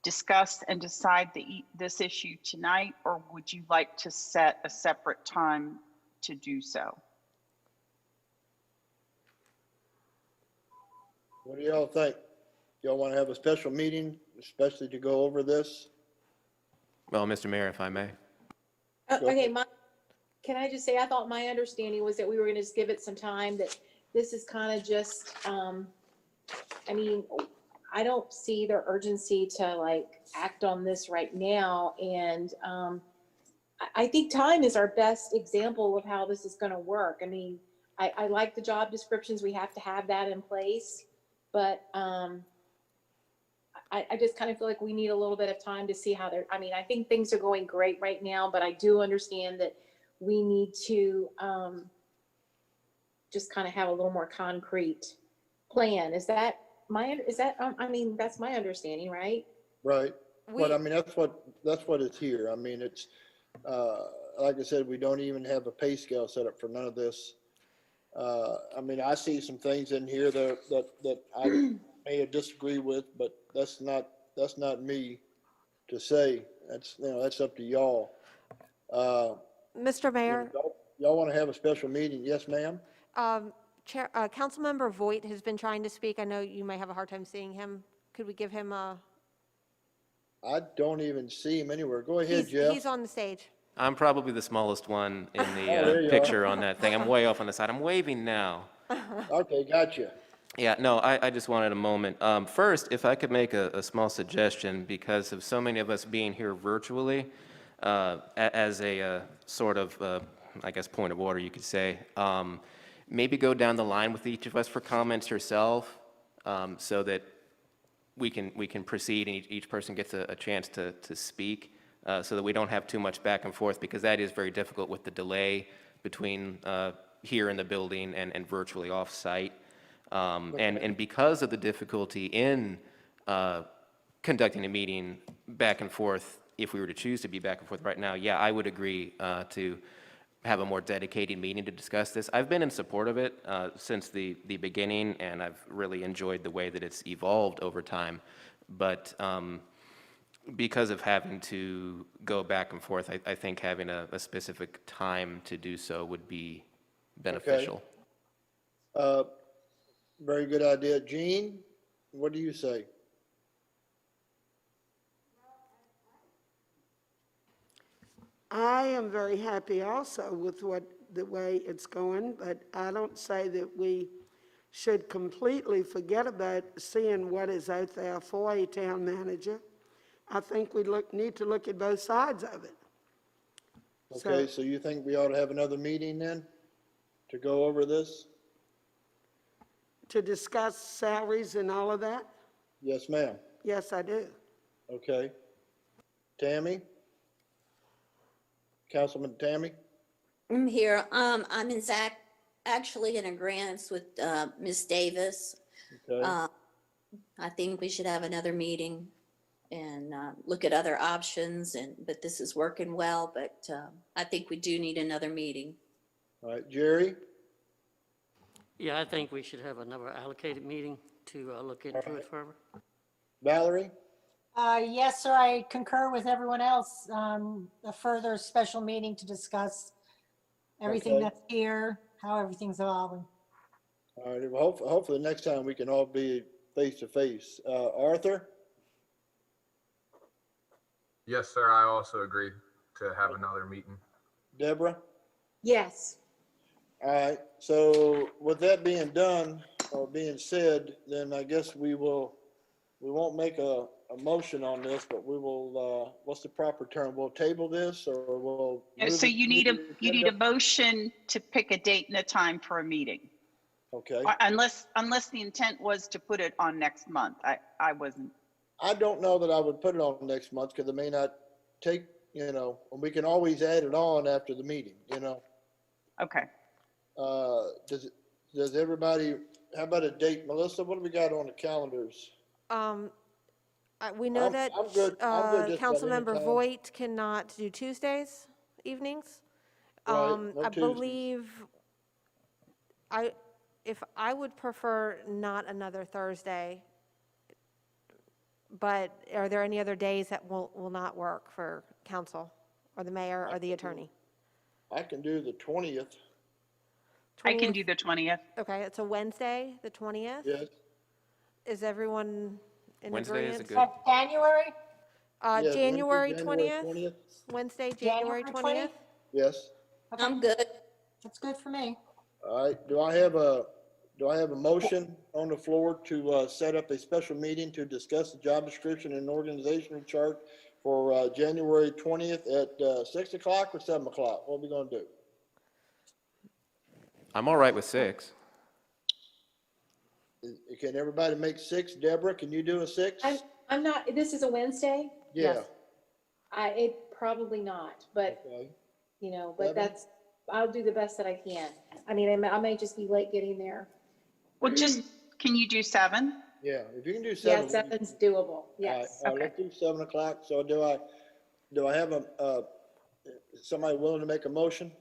discuss and decide this issue tonight, or would you like to set a separate time to do so? What do y'all think? Y'all want to have a special meeting, especially to go over this? Well, Mr. Mayor, if I may. Okay, can I just say, I thought my understanding was that we were going to just give it some time, that this is kind of just, I mean, I don't see the urgency to like act on this right now. And I think time is our best example of how this is going to work. I mean, I like the job descriptions. We have to have that in place. But I just kind of feel like we need a little bit of time to see how I mean, I think things are going great right now, but I do understand that we need to just kind of have a little more concrete plan. I mean, that's my understanding, right? Right. But I mean, that's what it's here. I mean, it's, like I said, we don't even have a pay scale set up for none of this. I mean, I see some things in here that I may have disagreed with, but that's not me to say. That's up to y'all. Mr. Mayor? Y'all want to have a special meeting? Yes, ma'am? Councilmember Voigt has been trying to speak. I know you may have a hard time seeing him. Could we give him a? I don't even see him anywhere. Go ahead, Jeff. He's on the stage. I'm probably the smallest one in there the you picture are. on that thing. I'm way off on the side. I'm waving now. Okay, gotcha. Yeah, no, I just wanted a moment. First, if I could make a small suggestion, because of so many of us being here virtually, as a sort of, I guess, point of order, you could say, maybe go down the line with each of us for comments yourself, so that we can proceed and each person gets a chance to speak. so that we don't have too much back and forth, because that is very difficult with the delay between here in the building and virtually off-site. And because of the difficulty in conducting a meeting back and forth, if we were to choose to be back and forth right now, yeah, I would agree to have a more dedicated meeting to discuss this. I've been in support of it since the beginning, and I've really enjoyed the way that it's evolved over time. But because of having to go back and forth, I think having a specific time to do so would be beneficial. Very good idea. Gene, what do you say? I am very happy also with the way it's going, but I don't say that we should completely forget about seeing what is out there for a town manager. I think we need to look at both sides of it. Okay, so you think we ought to have another meeting then to go over this? To discuss salaries and all of that? Yes, ma'am. Yes, I do. Okay. Tammy? Councilman Tammy? I'm here. I'm actually in agreement with Ms. Davis. Okay. I think we should have another meeting and look at other options, but this is working well, but I think we do need another meeting. All right, Jerry? Yeah, I think we should have another allocated meeting to look into it further. Valerie? Yes, sir, I concur with everyone else. A further special meeting to discuss everything Okay. that's here, how everything's evolving. All right, well, hopefully next time we can all be face to face. Arthur? Yes, sir. I also agree to have another meeting. Deborah? Yes. All right, so with that being done or being said, then I guess we won't make a motion on this, but we will, what's the proper term? We'll table this or we'll. So you need a motion to pick a date and a time for a meeting. Okay. Unless the intent was to put it on next month. I wasn't. I don't know that I would put it on next month because it may not take, we can always add it on after the meeting, Okay. Does everybody, how about a date? Melissa, what do we got on the calendars? We know that I'm good just about any Councilmember time. Voigt cannot do Tuesdays evenings. Right, no I Tuesdays. believe, if I would prefer not another Thursday, but are there any other days that will not work for council or the mayor or the attorney? I can do the 20th. I can do the 20th. Okay, it's a Wednesday, the 20th? Yes. Is everyone in Wednesday is agreement? good. That's January? Yes, January Wednesday, 20th? Wednesday, January 20th? Yes. Okay, I'm good. that's good for me. All right. Do I have a motion on the floor to set up a special meeting to discuss the job description and organizational chart for January 20th at 6 o'clock or 7 o'clock? What are we going to do? I'm all right with 6. Can everybody make 6? Deborah, can you do a 6? I'm not, this is a Wednesday? Yeah. Probably not, but, Okay. but Seven? I'll do the best that I can. I mean, I may just be late getting there. Well, can you do 7? Yeah, if you can do Yeah, 7. 7's doable, yes. All right, let's do 7 o'clock. So do I have somebody willing to make a motion?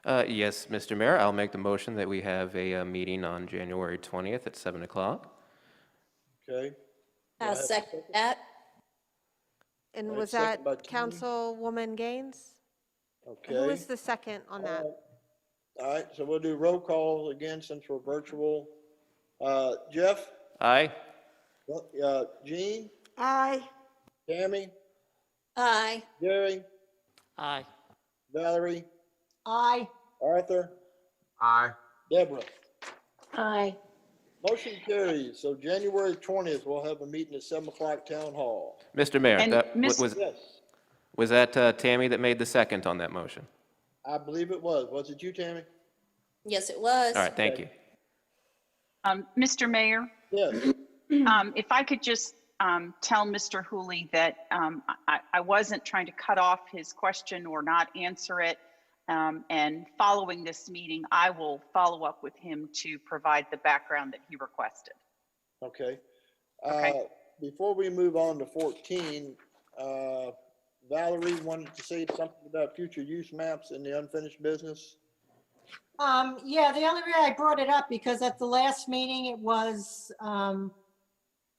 Yes, Mr. Mayor, I'll make the motion that we have a meeting on January 20th at 7 o'clock. Okay. I'll second that. And All right, was second that by Tammy. Councilwoman Gaines? Okay. Who was the second on that? All right, so we'll do roll call again since we're virtual. Jeff? Aye? Jean? Aye. Tammy? Aye. Jerry? Aye. Valerie? Aye. Arthur? Aye. Deborah? Aye. Motion carries. So January 20th, we'll have a meeting at 7 o'clock Town Hall. Mr. Mayor, And that Miss- Yes, was that Tammy that made the second on that motion? I believe it was. Was it you, Tammy? Yes, it was. All right, thank you. Mr. Mayor, Yes. if I could just tell Mr. Hooley that I wasn't trying to cut off his question or not answer it. And following this meeting, I will follow up with him to provide the background that he requested. Okay. Okay. Before we move on to 14, Valerie wanted to say something about future use maps in the unfinished business. Yeah, the only reason I brought it up because at the last meeting, it was,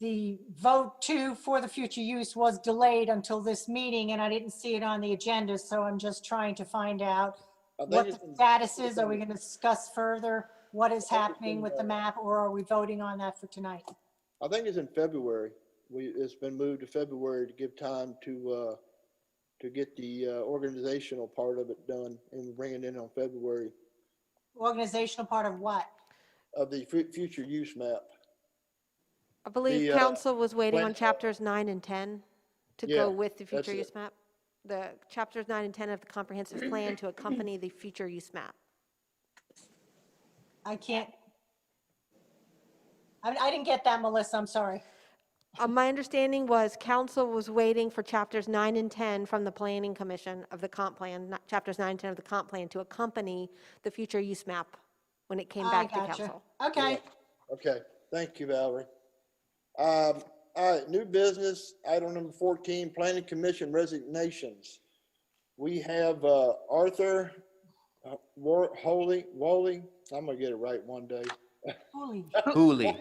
the vote for the future use was delayed until this meeting and I didn't see it on the agenda. So I'm just trying to find out I think what it's the been- status is. Are we going to discuss further what is it's happening been, with the map or are we voting on that for tonight? I think it's in February. It's been moved to February to give time to get the organizational part of it done and bring it in on February Organizational part of what? of the future use map. I believe The, council was waiting plan- on chapters 9 and 10 to Yeah, go with the that's future it. use map. The chapters 9 and 10 of the comprehensive plan to accompany the future use map. I can't. I didn't get that, Melissa. I'm sorry. My understanding was council was waiting for chapters 9 and 10 from the planning commission of the comp plan, chapters 9 and 10 of the comp plan to accompany the future use map when it came I back to gotcha. council. Okay. Okay, thank you, Valerie. All right, new business, item number 14, planning commission resignations. We have Arthur Wally, I'm gonna get it right one day. Holy. Hooley.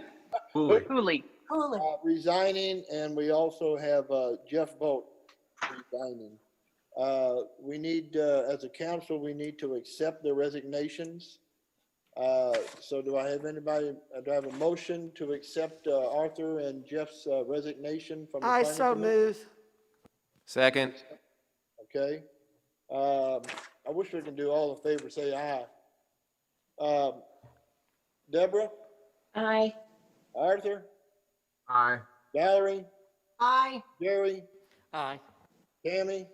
Hooley. Hooley. Holy. Resigning, and we also have Jeff Bolt resigning. We need, as a council, we need to accept their resignations. So do I have anybody, do I have a motion to accept Arthur and Jeff's resignation from the I planning so commission? move. Second. Okay. I wish we could do all in favor, say aye. Deborah, Aye. Arthur, Aye. Valerie, Aye. Jerry, Aye. Tammy,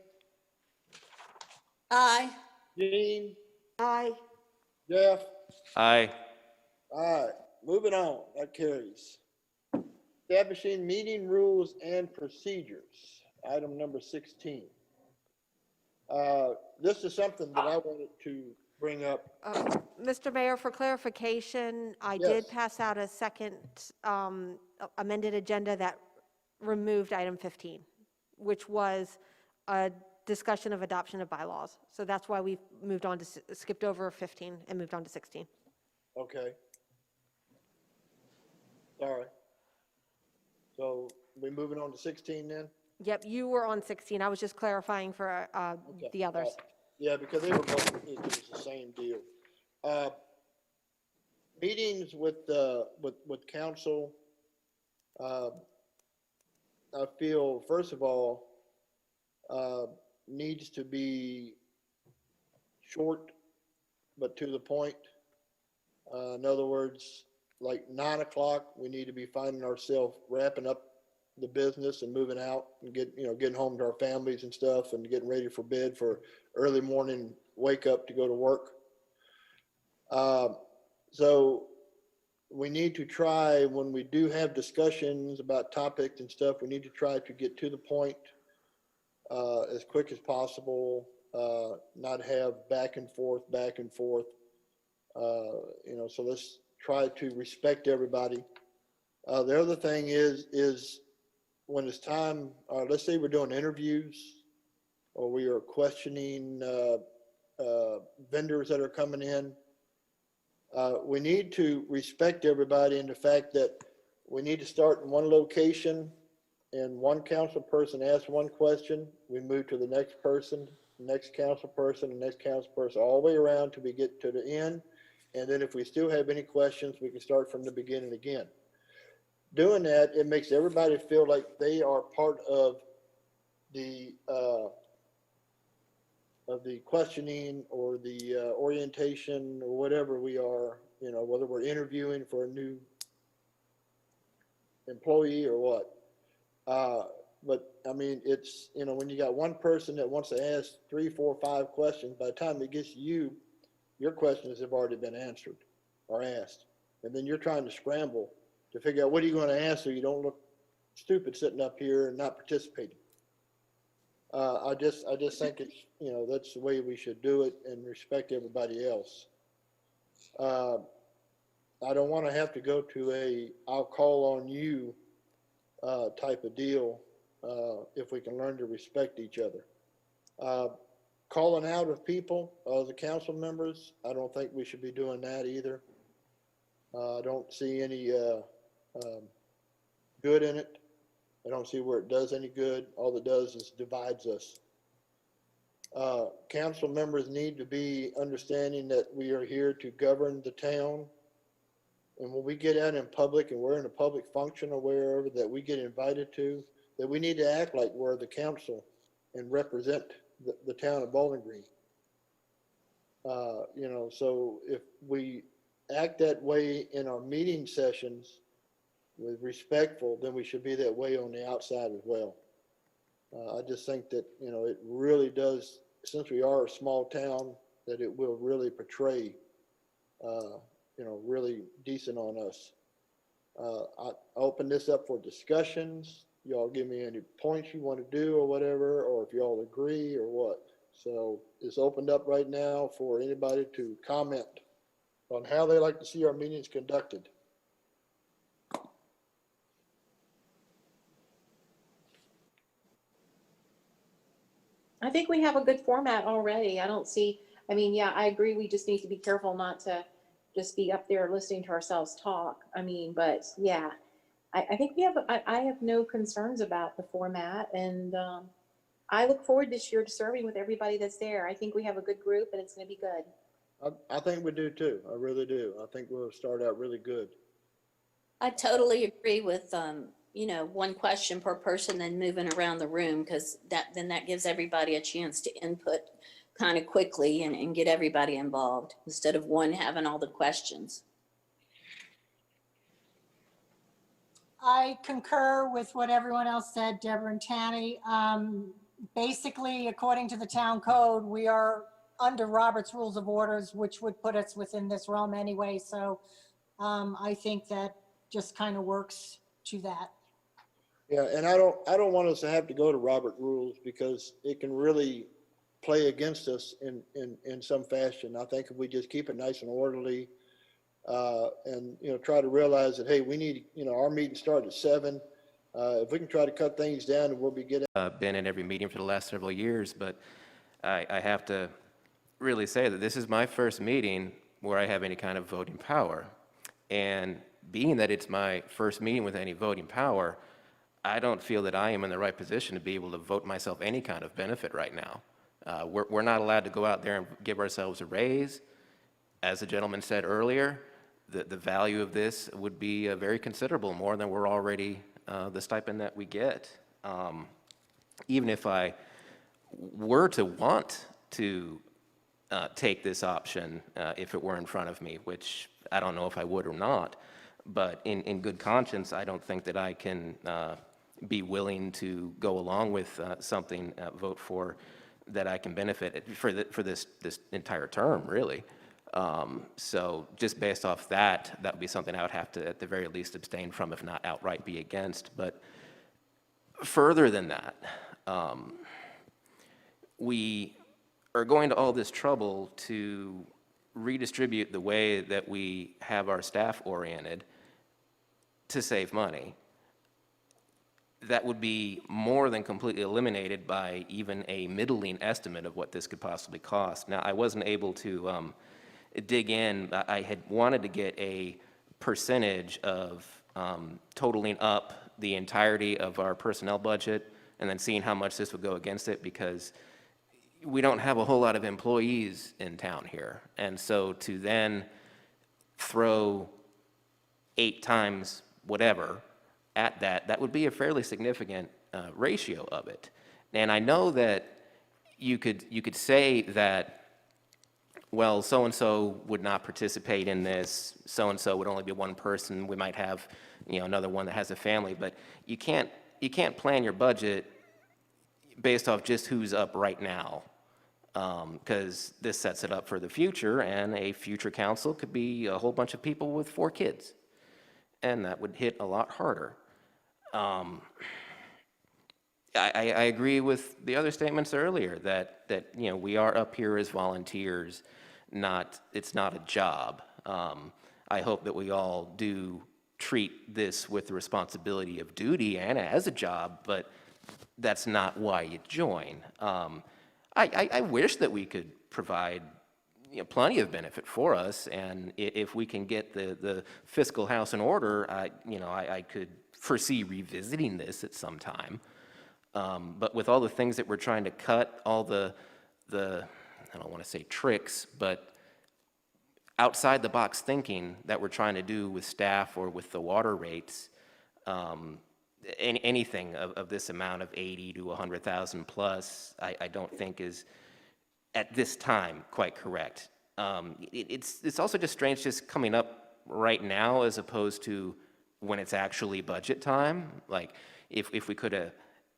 Aye. Jean, Aye. Jeff. Aye. All right, moving on, that carries. Establishing meeting rules and procedures, item number 16. This is something that I wanted to bring up. Mr. Mayor, for clarification, I Yes. did pass out a second amended agenda that removed item 15, which was a discussion of adoption of bylaws. So that's why we moved on to, skipped over 15 and moved on to 16. Okay. Sorry. So we moving on to 16 then? Yep, you were on 16. I was just clarifying for Okay. the others. Yeah, because they were both, it was the same deal. Meetings with council, I feel, first of all, needs to be short, but to the point. In other words, like 9 o'clock, we need to be finding ourselves wrapping up the business and moving out and getting home to our families and stuff and getting ready for bed for early morning wake up to go to work. So we need to try, when we do have discussions about topics and stuff, we need to try to get to the point as quick as possible, not have back and forth. So let's try to respect everybody. The other thing is when it's time, let's say we're doing interviews or we are questioning vendors that are coming in, we need to respect everybody in the fact that we need to start in one location and one council person asks one question, we move to the next person, next council person, and next council person, all the way around till we get to the end. And then if we still have any questions, we can start from the beginning again. Doing that, it makes everybody feel like they are part of the questioning or the orientation or whatever we are, whether we're interviewing for a new employee or what. But I mean, it's, when you got one person that wants to ask 3, 4, 5 questions, by the time it gets to you, your questions have already been answered or asked. And then you're trying to scramble to figure out what are you going to ask so you don't look stupid sitting up here and not participating. I just think it's, you know, that's the way we should do it and respect everybody else. I don't want to have to go to a I'll call on you type of deal if we can learn to respect each other. Calling out of people, the council members, I don't think we should be doing that either. I don't see any good in it. I don't see where it does any good. All it does is divides us. Council members need to be understanding that we are here to govern the town. And when we get out in public and we're in a public function or wherever that we get invited to, that we need to act like we're the council and represent the town of Bowling Green. You know, so if we act that way in our meeting sessions with respectful, then we should be that way on the outside as well. I just think that, you know, it really does, since we are a small town, that it will really portray, you know, really decent on us. I open this up for discussions. Y'all give me any points you want to do or whatever, or if y'all agree or what. So it's opened up right now for anybody to comment on how they like to see our meetings conducted. I think we have a good format already. I don't see, I mean, yeah, I agree. We just need to be careful not to just be up there listening to ourselves talk. I mean, but yeah, I think we have, I have no concerns about the format, and I look forward this year to serving with everybody that's there. I think we have a good group and it's going to be good. I think we do too. I really do. I think we'll start out really good. I totally agree with, you know, one question per person, then moving around the room, because then that gives everybody a chance to input kind of quickly and get everybody involved instead of one having all the questions. I concur with what everyone else said, Deborah and Tammy. Basically, according to the town code, we are under Robert's Rules of Orders, which would put us within this realm anyway. So I think that just kind of works to that. Yeah, and I don't want us to have to go to Robert rules because it can really play against us in some fashion. I think if we just keep it nice and orderly, and, you know, try to realize that, hey, we need, you know, our meeting started at 7. If we can try to cut things down, and we'll be getting. Been in every meeting for the last several years, but I have to really say that this is my first meeting where I have any kind of voting power. And being that it's my first meeting with any voting power, I don't feel that I am in the right position to be able to vote myself any kind of benefit right now. We're not allowed to go out there and give ourselves a raise. As the gentleman said earlier, the value of this would be very considerable, more than we're already, the stipend that we get. Even if I were to want to take this option, if it were in front of me, which I don't know if I would or not, but in good conscience, I don't think that I can be willing to go along with something, vote for, that I can benefit for this entire term, really. So just based off that would be something I would have to, at the very least, abstain from, if not outright be against. But further than that, we are going to all this trouble to redistribute the way that we have our staff oriented to save money. That would be more than completely eliminated by even a middling estimate of what this could possibly cost. Now, I wasn't able to dig in. I had wanted to get a percentage of totaling up the entirety of our personnel budget and then seeing how much this would go against it, because we don't have a whole lot of employees in town here. And so to then throw 8 times whatever at that would be a fairly significant ratio of it. And I know that you could say that, well, so-and-so would not participate in this, so-and-so would only be one person, we might have, you know, another one that has a family, but you can't plan your budget based off just who's up right now, because this sets it up for the future, and a future council could be a whole bunch of people with 4 kids, and that would hit a lot harder. I agree with the other statements earlier that you know, we are up here as volunteers, it's not a job. I hope that we all do treat this with the responsibility of duty and as a job, but that's not why you join. I wish that we could provide, you know, plenty of benefit for us, and if we can get the fiscal house in order, I could foresee revisiting this at some time. But with all the things that we're trying to cut, all the I don't want to say tricks, but outside the box thinking that we're trying to do with staff or with the water rates, anything of this amount of 80 to 100,000 plus, I don't think is at this time quite correct. It's also just strange just coming up right now as opposed to when it's actually budget time. Like if we could have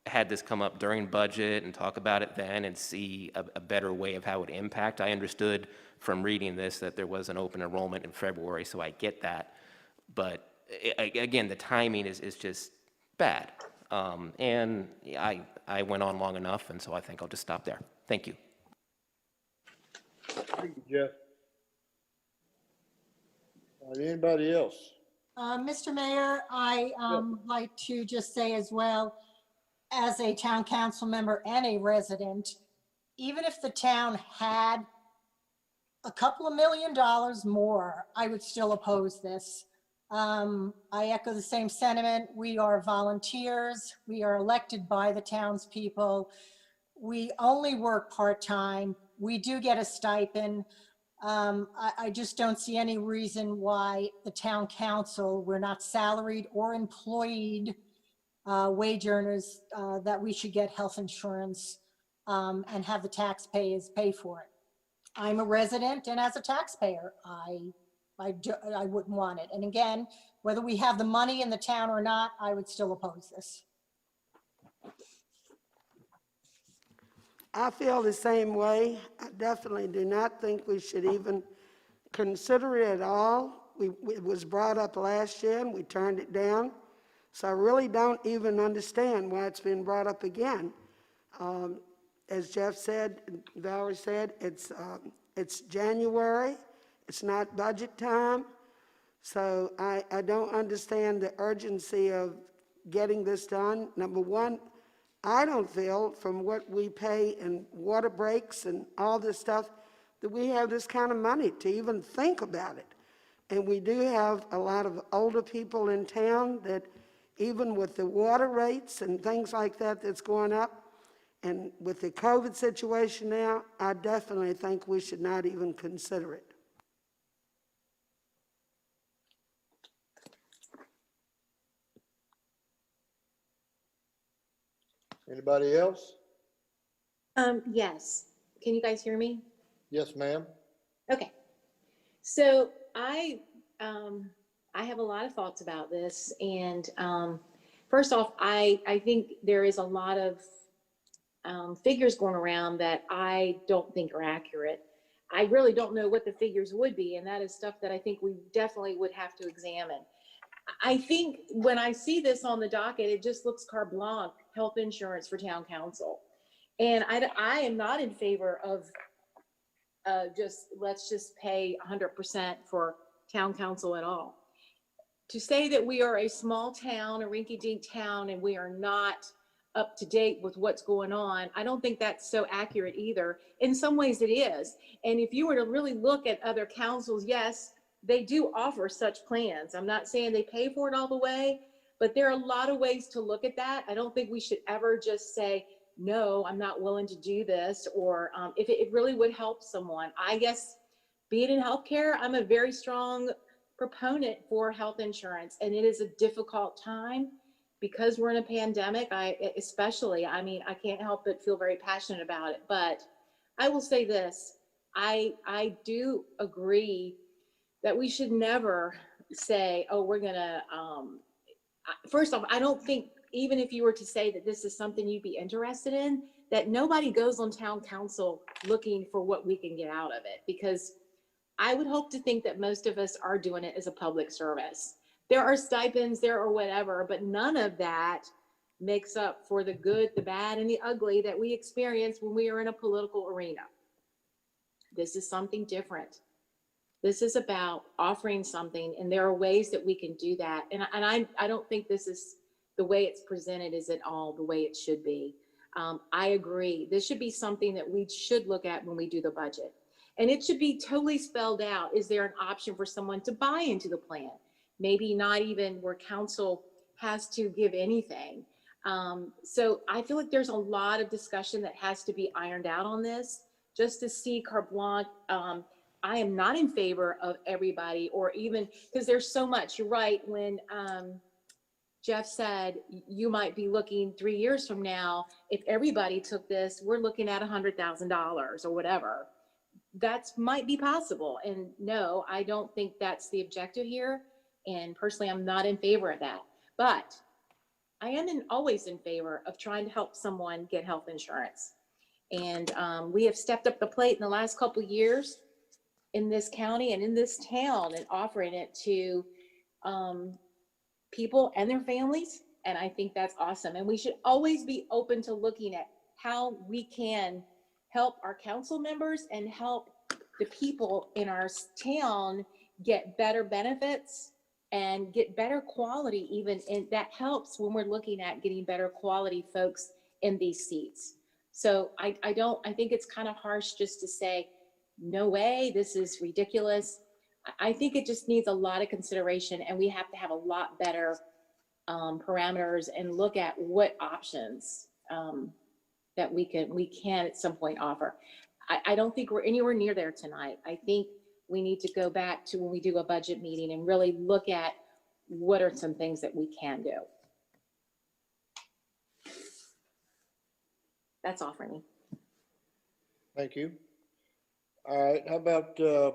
had this come up during budget and talk about it then and see a better way of how it would impact. I understood from reading this that there was an open enrollment in February, so I get that. But again, the timing is just bad. And I went on long enough, and so I think I'll just stop there. Thank you. Thank you, Jeff. Anybody else? Mr. Mayor, I like to just say as well, as a town council member and a resident, even if the town had a couple of $1 million more, I would still oppose this. I echo the same sentiment. We are volunteers. We are elected by the townspeople. We only work part-time. We do get a stipend. I just don't see any reason why the town council, we're not salaried or employed wage earners, that we should get health insurance and have the taxpayers pay for it. I'm a resident, and as a taxpayer, I wouldn't want it. And again, whether we have the money in the town or not, I would still oppose this. I feel the same way. I definitely do not think we should even consider it at all. It was brought up last year and we turned it down. So I really don't even understand why it's been brought up again. As Jeff said, Valerie said, it's January. It's not budget time. So I don't understand the urgency of getting this done. Number one, I don't feel from what we pay in water breaks and all this stuff that we have this kind of money to even think about it. And we do have a lot of older people in town that even with the water rates and things like that that's going up, and with the COVID situation now, I definitely think we should not even consider it. Anybody else? Yes. Can you guys hear me? Yes, ma'am. Okay. So I have a lot of thoughts about this. And first off, I think there is a lot of figures going around that I don't think are accurate. I really don't know what the figures would be. And that is stuff that I think we definitely would have to examine. I think when I see this on the docket, it just looks carte blanche, health insurance for town council. And I am not in favor of let's just pay 100% for town council at all. To say that we are a small town, a rinky-dink town, and we are not up to date with what's going on, I don't think that's so accurate either. In some ways it is. And if you were to really look at other councils, yes, they do offer such plans. I'm not saying they pay for it all the way, but there are a lot of ways to look at that. I don't think we should ever just say, no, I'm not willing to do this, or if it really would help someone. I guess, be it in healthcare, I'm a very strong proponent for health insurance, and it is a difficult time because we're in a pandemic. I can't help but feel very passionate about it. But I will say this, I do agree that we should never say, oh, we're gonna, first off, I don't think, even if you were to say that this is something you'd be interested in, that nobody goes on town council looking for what we can get out of it, because I would hope to think that most of us are doing it as a public service. there are stipends there or whatever, but none of that makes up for the good, the bad, and the ugly that we experience when we are in a political arena. This is something different. This is about offering something, and there are ways that we can do that. And I don't think this is the way it's presented is at all the way it should be. I agree. This should be something that we should look at when we do the budget. And it should be totally spelled out. Is there an option for someone to buy into the plan? Maybe not even where council has to give anything. So I feel like there's a lot of discussion that has to be ironed out on this. Just to see carte blanche, I am not in favor of everybody, or even, because there's so much. You're right, when Jeff said you might be looking 3 years from now, if everybody took this, we're looking at $100,000 or whatever. That might be possible. And no, I don't think that's the objective here. And personally, I'm not in favor of that. But I am always in favor of trying to help someone get health insurance. And we have stepped up the plate in the last couple of years in this county and in this town and offering it to people and their families. And I think that's awesome. And we should always be open to looking at how we can help our council members and help the people in our town get better benefits and get better quality even. And that helps when we're looking at getting better quality folks in these seats. So I think it's kind of harsh just to say, no way, this is ridiculous. I think it just needs a lot of consideration, and we have to have a lot better parameters and look at what options that we can at some point offer. I don't think we're anywhere near there tonight. I think we need to go back to when we do a budget meeting and really look at what are some things that we can do. That's all for me. Thank you. All right, how about do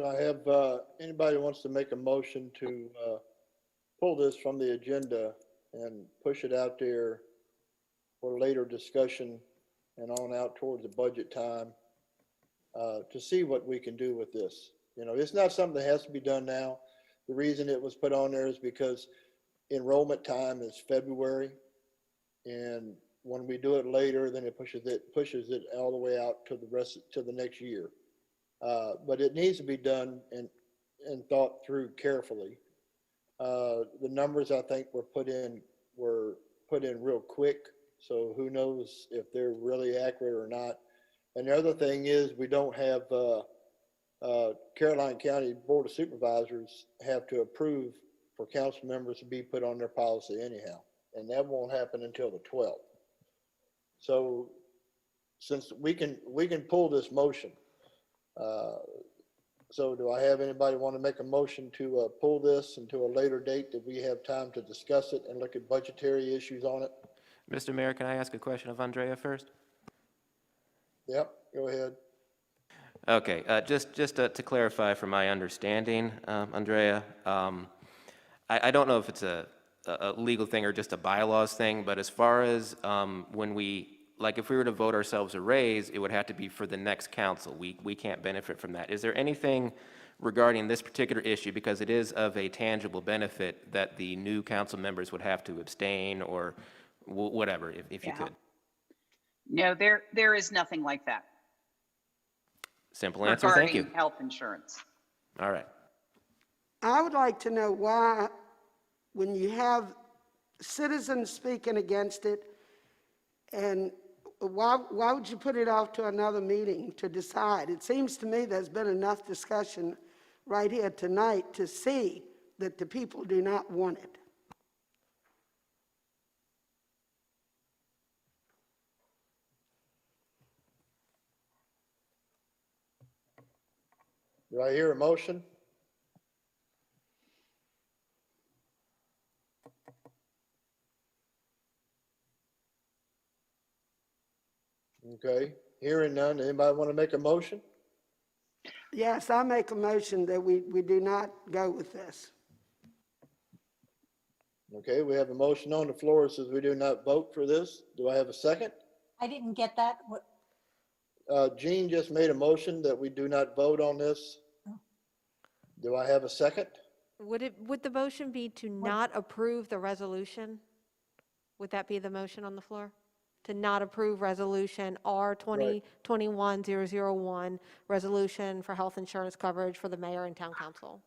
I have anybody who wants to make a motion to pull this from the agenda and push it out there for later discussion and on out towards the budget time to see what we can do with this. You know, it's not something that has to be done now. The reason it was put on there is because enrollment time is February, and when we do it later, then it pushes it all the way out to the next year. But it needs to be done and thought through carefully. The numbers I think were put in real quick, so who knows if they're really accurate or not. And the other thing is, we don't have Caroline County Board of Supervisors have to approve for council members to be put on their policy anyhow, and that won't happen until the 12th. So since we can pull this motion, so do I have anybody want to make a motion to pull this into a later date that we have time to discuss it and look at budgetary issues on it? Mr. Mayor, can I ask a question of Andrea first? Yep, go ahead. Okay, just to clarify from my understanding, Andrea, I don't know if it's a legal thing or just a bylaws thing, but as far as when if we were to vote ourselves a raise, it would have to be for the next council. We can't benefit from that. Is there anything regarding this particular issue, because it is of a tangible benefit, that the new council members would have to abstain or whatever, if you could? No, there is nothing like that. Simple answer, thank you. Regarding health insurance. All right. I would like to know why, when you have citizens speaking against it, and why would you put it off to another meeting to decide? It seems to me there's been enough discussion right here tonight to see that the people do not want it. Do I hear a motion? Okay, hearing none. Anybody want to make a motion? Yes, I make a motion that we do not go with this. Okay, we have a motion on the floor that says we do not vote for this. Do I have a second? I didn't get that. What? Jean just made a motion that we do not vote on this. Do I have a second? Would the motion be to not approve the resolution? Would that be the motion on the floor? To not approve resolution R 2021-001, resolution for health insurance coverage for the mayor and town council?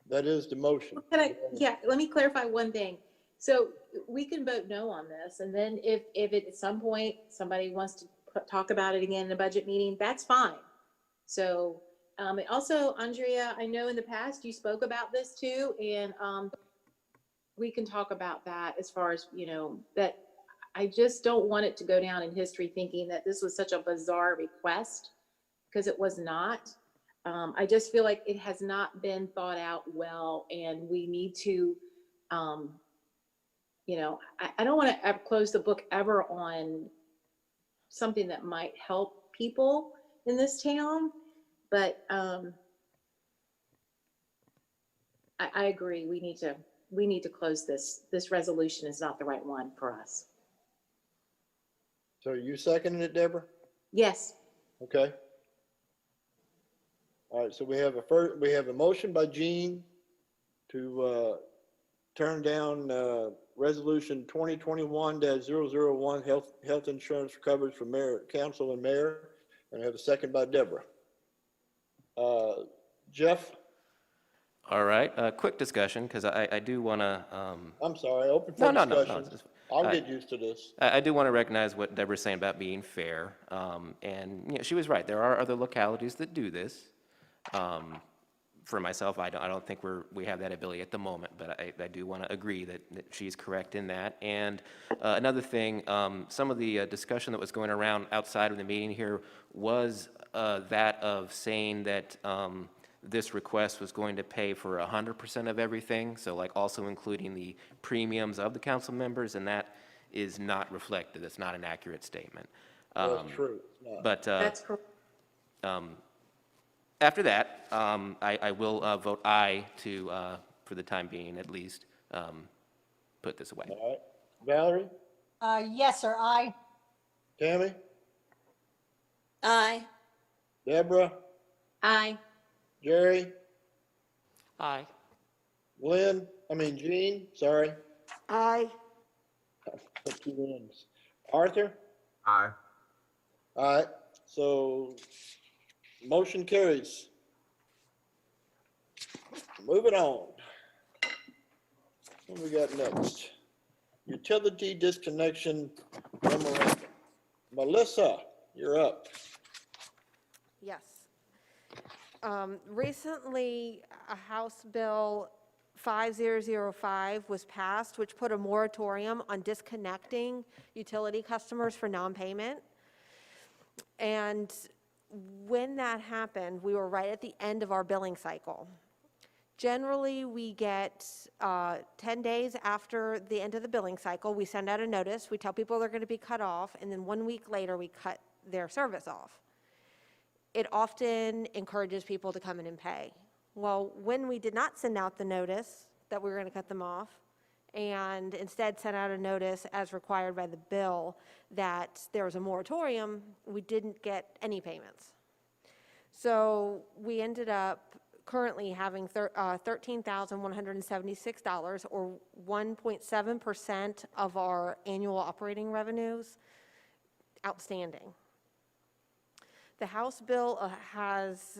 That is the motion. Yeah, let me clarify one thing. So we can vote no on this, and then if at some point somebody wants to talk about it again in a budget meeting, that's fine. So, and also, Andrea, I know in the past you spoke about this too, and we can talk about that as far as, that I just don't want it to go down in history thinking that this was such a bizarre request, because it was not. I just feel like it has not been thought out well, and we need to, I don't want to close the book ever on something that might help people in this town, but I agree. We need to close this. This resolution is not the right one for us. So you seconding it, Deborah? Yes. Okay. All right, so we have a motion by Jean to turn down resolution 2021-001, health insurance coverage for mayor, council and mayor, and I have a second by Deborah. Jeff? All right, quick discussion, because I do want to. I'm sorry, open for discussion. No, I'll get used to this. I do want to recognize what Deborah's saying about being fair. And she was right. There are other localities that do this. For myself, I don't think we have that ability at the moment, but I do want to agree that she's correct in that. And another thing, some of the discussion that was going around outside of the meeting here was that of saying that this request was going to pay for 100% of everything, so like also including the premiums of the council members, and that is not reflected. It's not an accurate statement. That's true. But That's correct. after that, I will vote aye to, for the time being at least, put this away. All right. Valerie? Yes, sir, aye. Tammy? Aye. Deborah? Aye. Jerry? Aye. Jean, sorry. Aye. Put two N's. Arthur? Aye. All right, so motion carries. Moving on. What we got next? Utility disconnection memorandum. Melissa, you're up. Yes. Recently, a House Bill 5005 was passed, which put a moratorium on disconnecting utility customers for non-payment. And when that happened, we were right at the end of our billing cycle. Generally, we get 10 days after the end of the billing cycle, we send out a notice, we tell people they're going to be cut off, and then 1 week later, we cut their service off. It often encourages people to come in and pay. Well, when we did not send out the notice that we were going to cut them off, and instead sent out a notice as required by the bill that there was a moratorium, we didn't get any payments. So we ended up currently having $13,176, or 1.7% of our annual operating revenues outstanding. The House bill has,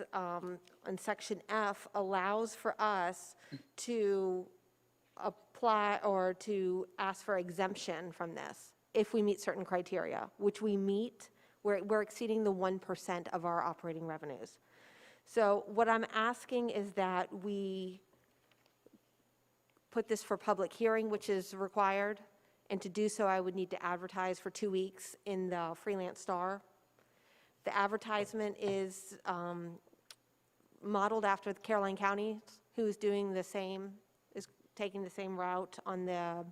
in Section F, allows for us to apply or to ask for exemption from this if we meet certain criteria, which we meet. We're exceeding the 1% of our operating revenues. So what I'm asking is that we put this for public hearing, which is required, and to do so, I would need to advertise for 2 weeks in the Freelance Star. The advertisement is modeled after the Caroline County, who is doing the same, is taking the same route on the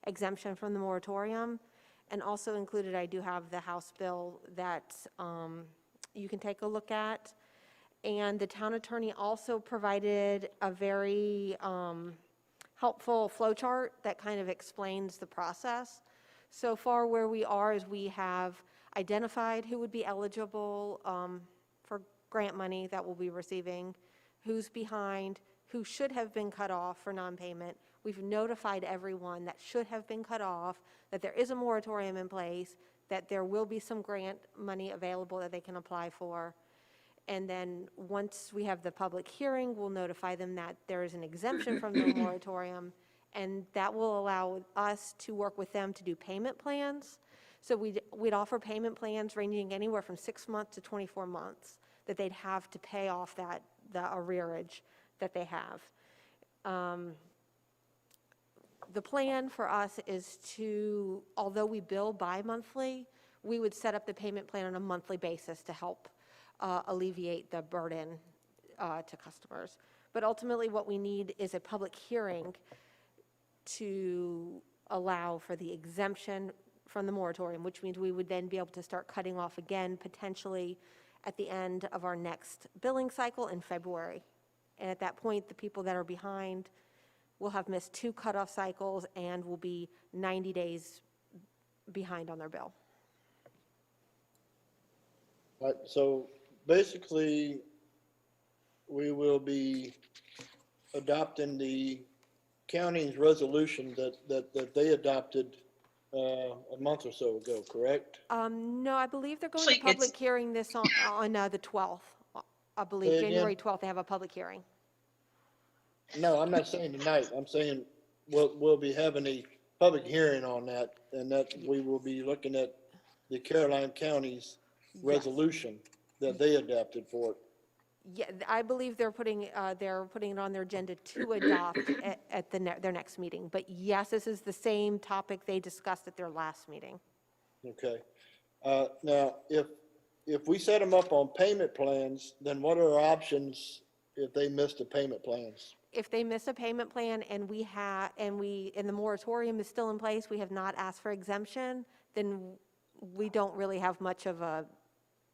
exemption from the moratorium. And also included, I do have the House bill that you can take a look at. And the town attorney also provided a very helpful flow chart that kind of explains the process. So far, where we are is we have identified who would be eligible for grant money that we'll be receiving, who's behind, who should have been cut off for non-payment. We've notified everyone that should have been cut off, that there is a moratorium in place, that there will be some grant money available that they can apply for. And then once we have the public hearing, we'll notify them that there is an exemption from the moratorium, and that will allow us to work with them to do payment plans. So we'd offer payment plans ranging anywhere from 6 months to 24 months that they'd have to pay off the arrearage that they have. The plan for us is to, although we bill bi-monthly, we would set up the payment plan on a monthly basis to help alleviate the burden to customers. But ultimately, what we need is a public hearing to allow for the exemption from the moratorium, which means we would then be able to start cutting off again, potentially at the end of our next billing cycle in February. And at that point, the people that are behind will have missed 2 cutoff cycles and will be 90 days behind on their bill. All right, so basically, we will be adopting the county's resolution that they adopted a month or so ago, correct? No, I believe they're going Actually, to public hearing this on the 12th. I believe Say again? January 12th, they have a public hearing. No, I'm not saying tonight. I'm saying we'll be having a public hearing on that, and that we will be looking at the Caroline County's resolution that they adapted for it. Yeah, I believe they're putting it on their agenda to adopt at their next meeting. But yes, this is the same topic they discussed at their last meeting. Okay. Now, if we set them up on payment plans, then what are our options if they miss the payment plans? If they miss a payment plan and the moratorium is still in place, we have not asked for exemption, then we don't really have much of a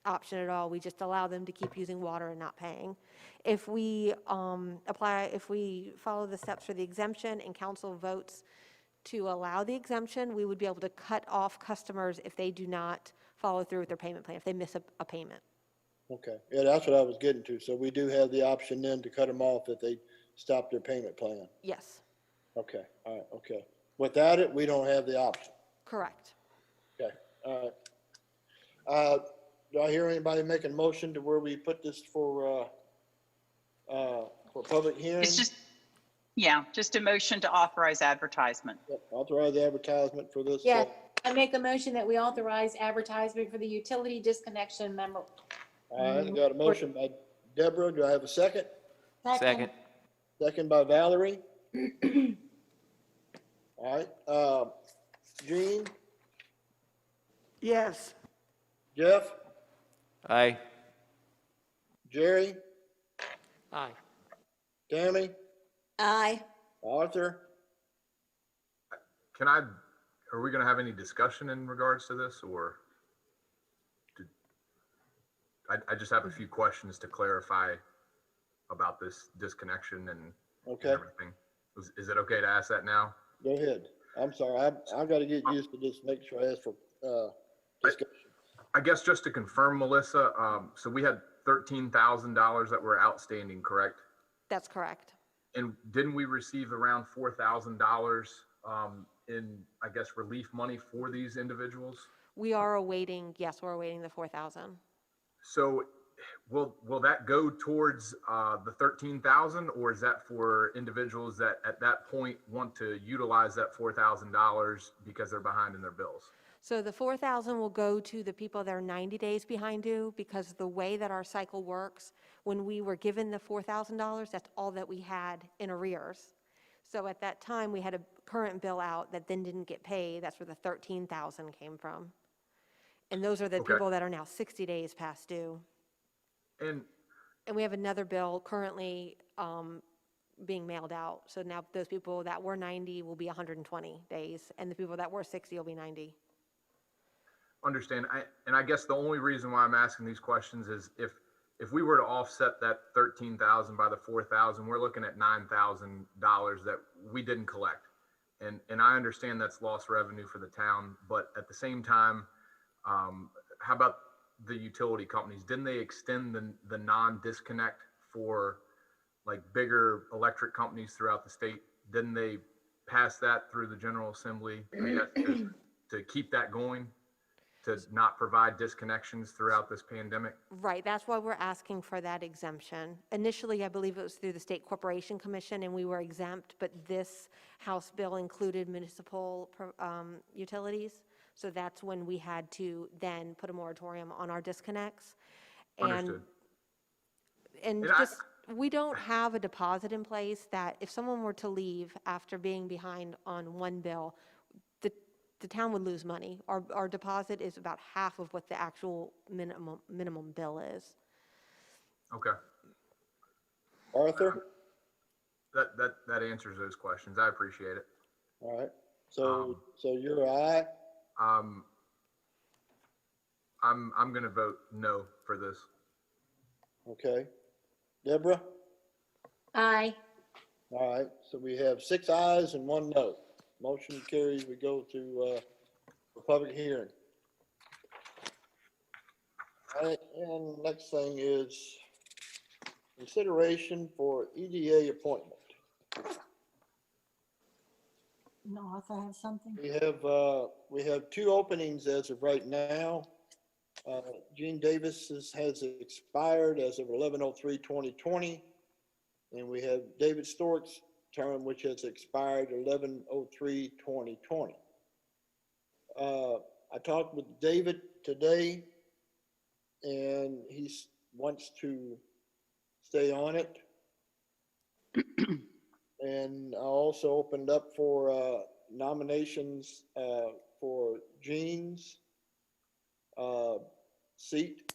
option at all. We just allow them to keep using water and not paying. If we follow the steps for the exemption and council votes to allow the exemption, we would be able to cut off customers if they do not follow through with their payment plan, if they miss a payment. Okay, yeah, that's what I was getting to. So we do have the option then to cut them off if they stop their payment plan. Yes, Okay, all right, okay. Without it, we don't have the option. correct. Okay, all right. Do I hear anybody making a motion to where we put this for public hearing? It's just a motion to authorize advertisement. Yep, authorize the advertisement for this. Yeah, I make a motion that we authorize advertisement for the utility disconnection memo. All right, got a motion by Deborah. Do I have a second? Second. Second by Valerie. All right, Gene, Yes. Jeff, Aye. Jerry, Aye. Tammy, Aye. Arthur. Are we gonna have any discussion in regards to this, or? I just have a few questions to clarify about this disconnection and Okay, everything. Is it okay to ask that now? go ahead. I'm sorry, I've got to get used to this, make sure I ask for discussion. I guess just to confirm, Melissa, so we had $13,000 that were outstanding, correct? That's correct. And didn't we receive around $4,000 in, I guess, relief money for these individuals? We're awaiting the 4,000. So will that go towards the 13,000, or is that for individuals that at that point want to utilize that $4,000 because they're behind in their bills? So the 4,000 will go to the people that are 90 days behind due, because the way that our cycle works, when we were given the $4,000, that's all that we had in arrears. So at that time, we had a current bill out that then didn't get paid. That's where the 13,000 came from. And those are the Okay. people that are now 60 days past due. And And we have another bill currently being mailed out. So now those people that were 90 will be 120 days, and the people that were 60 will be 90. understand, I guess the only reason why I'm asking these questions is if we were to offset that 13,000 by the 4,000, we're looking at $9,000 that we didn't collect. And I understand that's lost revenue for the town, but at the same time, how about the utility companies? Didn't they extend the non-disconnect for like bigger electric companies throughout the state? Didn't they pass that through the General Assembly, I guess, to keep that going, to not provide disconnections throughout this pandemic? Right, that's why we're asking for that exemption. Initially, I believe it was through the State Corporation Commission, and we were exempt, but this House bill included municipal utilities. So that's when we had to then put a moratorium on our disconnects. Understood. And And just, we don't have a deposit in place that if someone were to leave after being behind on one bill, the town would lose money. Our deposit is about half of what the actual minimum bill is. Okay. Arthur? That answers those questions. I appreciate it. All right. So you're aye? I'm going to vote no for this. Okay. Deborah? Aye. All right, so we have 6 ayes and 1 no. Motion carries. We go to the public hearing. All right, and next thing is consideration for EDA appointment. No, Arthur has something? We have 2 openings as of right now. Gene Davis has expired as of 11/03/2020, and we have David Stork's term, which has expired 11/03/2020. I talked with David today, and he wants to stay on it. And I also opened up for nominations for Gene's seat.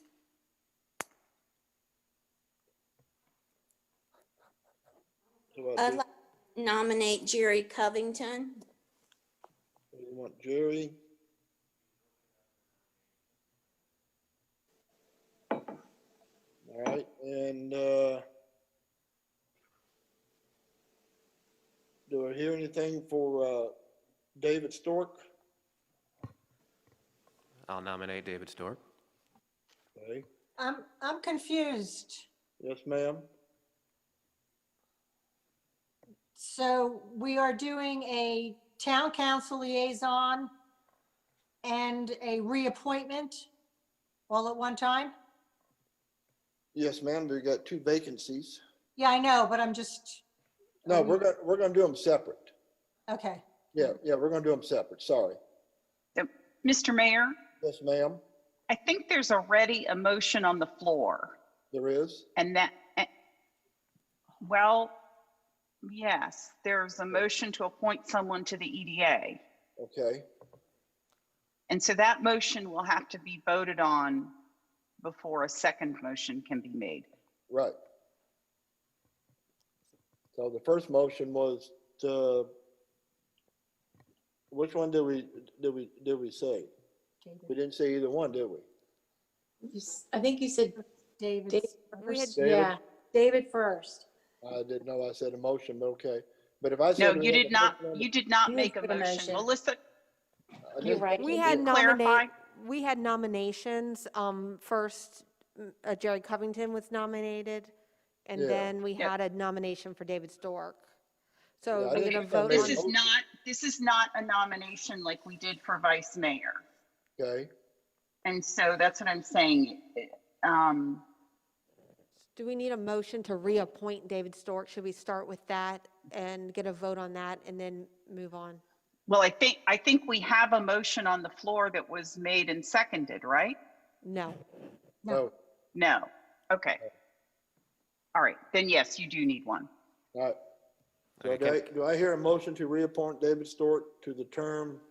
I'd like to nominate Jerry Covington. You want Jerry? All right, and do I hear anything for David Stork? I'll nominate David Stork. Okay. I'm confused. Yes, ma'am. So we are doing a town council liaison and a reappointment all at one time? Yes, ma'am. We got 2 vacancies. Yeah, I know, but I'm just, No, we're gonna do them separate. okay. Yeah, we're gonna do them separate. Sorry. Mr. Mayor, Yes, ma'am. I think there's already a motion on the floor. There is. And that, well, yes, there's a motion to appoint someone to the EDA. Okay. And so that motion will have to be voted on before a second motion can be made. Right. So the first motion was to, which one did we say? We didn't say either one, did we? I think you said David. first. David? Yeah, David first. I didn't know I said a motion, but okay. But if I No, said. you did not You make a put a motion. motion. Melissa, You're right. We Can had you clarify? we had nominations. First, Jerry Covington was nominated, and Yeah. then we Yep. had a nomination for David Stork. So Yeah, I we're didn't going to think I vote made this on. a is not, this is not a nomination like we did for vice mayor. Okay, And so that's what I'm saying. Do we need a motion to reappoint David Stork? Should we start with that and get a vote on that and then move on? Well, I think we have a motion on the floor that was made and seconded, right? No. no, No. Okay. All right, then yes, you do need one. all right. So Okay, do I hear a motion to reappoint David Stork to the term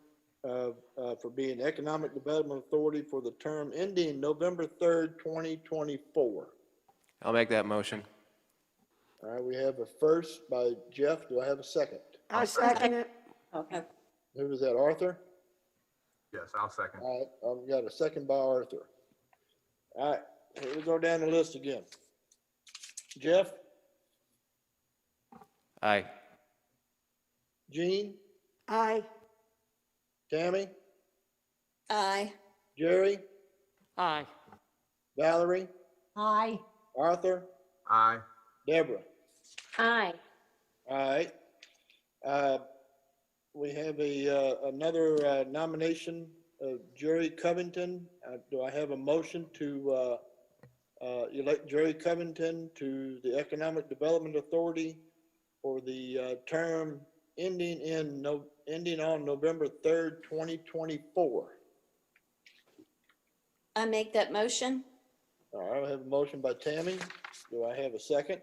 for being Economic Development Authority for the term ending November 3rd, 2024? I'll make that motion. All right, we have a first by Jeff. Do I have a second? I second it. Okay. Who was that, Arthur? Yes, I'll second. All right, I've got a second by Arthur. All right, here we go down the list again. Jeff, Aye. Gene, Aye. Tammy, Aye. Jerry, Aye. Valerie, Aye. Arthur, Aye. Deborah. Aye. All right. We have another nomination of Jerry Covington. Do I have a motion to elect Jerry Covington to the Economic Development Authority for the term ending on November 3rd, 2024? I make that motion. All right, I have a motion by Tammy. Do I have a second?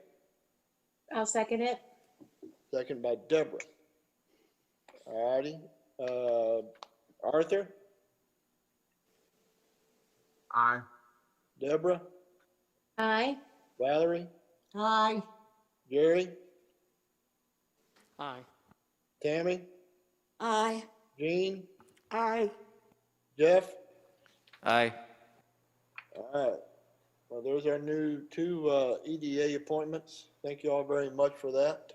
I'll second it. Second by Deborah. All righty. Arthur, Aye. Deborah, Aye. Valerie, Aye. Jerry, Aye. Tammy, Aye. Jean, Aye. Jeff. Aye. All right. Well, those are new two EDA appointments. Thank you all very much for that.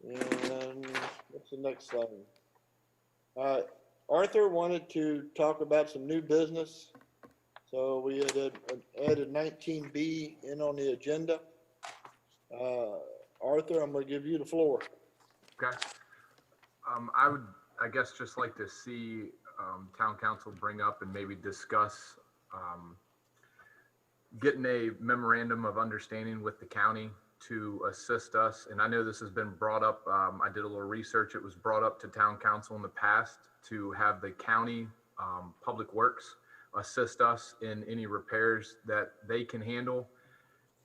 And what's the next thing? Arthur wanted to talk about some new business. So we had added 19B in on the agenda. Arthur, I'm going to give you the floor. Okay. I would, I guess, just like to see town council bring up and maybe discuss getting a memorandum of understanding with the county to assist us. And I know this has been brought up. I did a little research. It was brought up to town council in the past to have the county public works assist us in any repairs that they can handle.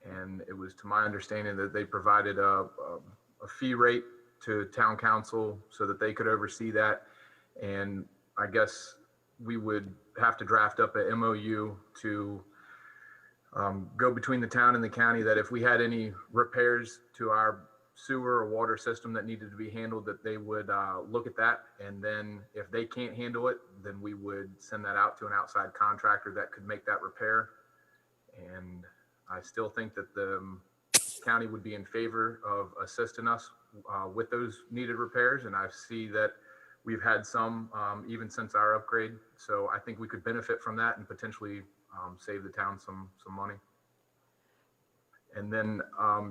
And it was to my understanding that they provided a fee rate to town council so that they could oversee that. And I guess we would have to draft up a MOU to go between the town and the county that if we had any repairs to our sewer or water system that needed to be handled, that they would look at that. And then if they can't handle it, then we would send that out to an outside contractor that could make that repair. And I still think that the county would be in favor of assisting us with those needed repairs. And I see that we've had some even since our upgrade. So I think we could benefit from that and potentially save the town some money. And then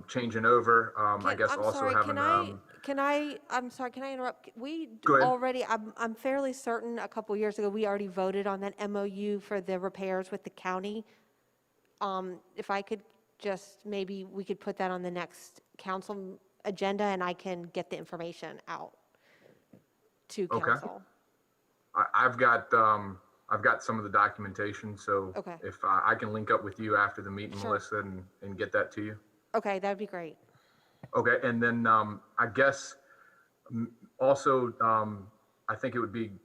changing over, I guess I'm also sorry, having. I'm sorry, can I interrupt? We Go ahead. already, I'm fairly certain a couple years ago, we already voted on that MOU for the repairs with the county. If I could just, maybe we could put that on the next council agenda and I can get the information out to Okay. council. I've got some of the documentation, so Okay. if I can link up with you after the meeting, Sure. Melissa, and get that to you. Okay, that'd be great. Okay, and then I guess also I think it would be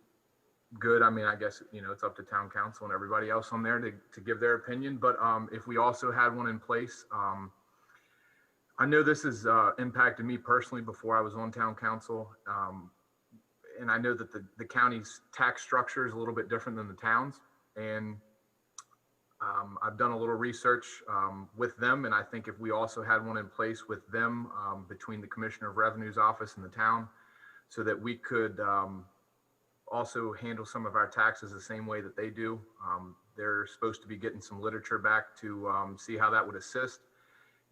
good. I mean, I guess, it's up to town council and everybody else on there to give their opinion. But if we also had one in place, I know this has impacted me personally before I was on town council. And I know that the county's tax structure is a little bit different than the town's. And I've done a little research with them. And I think if we also had one in place with them between the Commissioner of Revenue's office and the town, so that we could also handle some of our taxes the same way that they do. They're supposed to be getting some literature back to see how that would assist.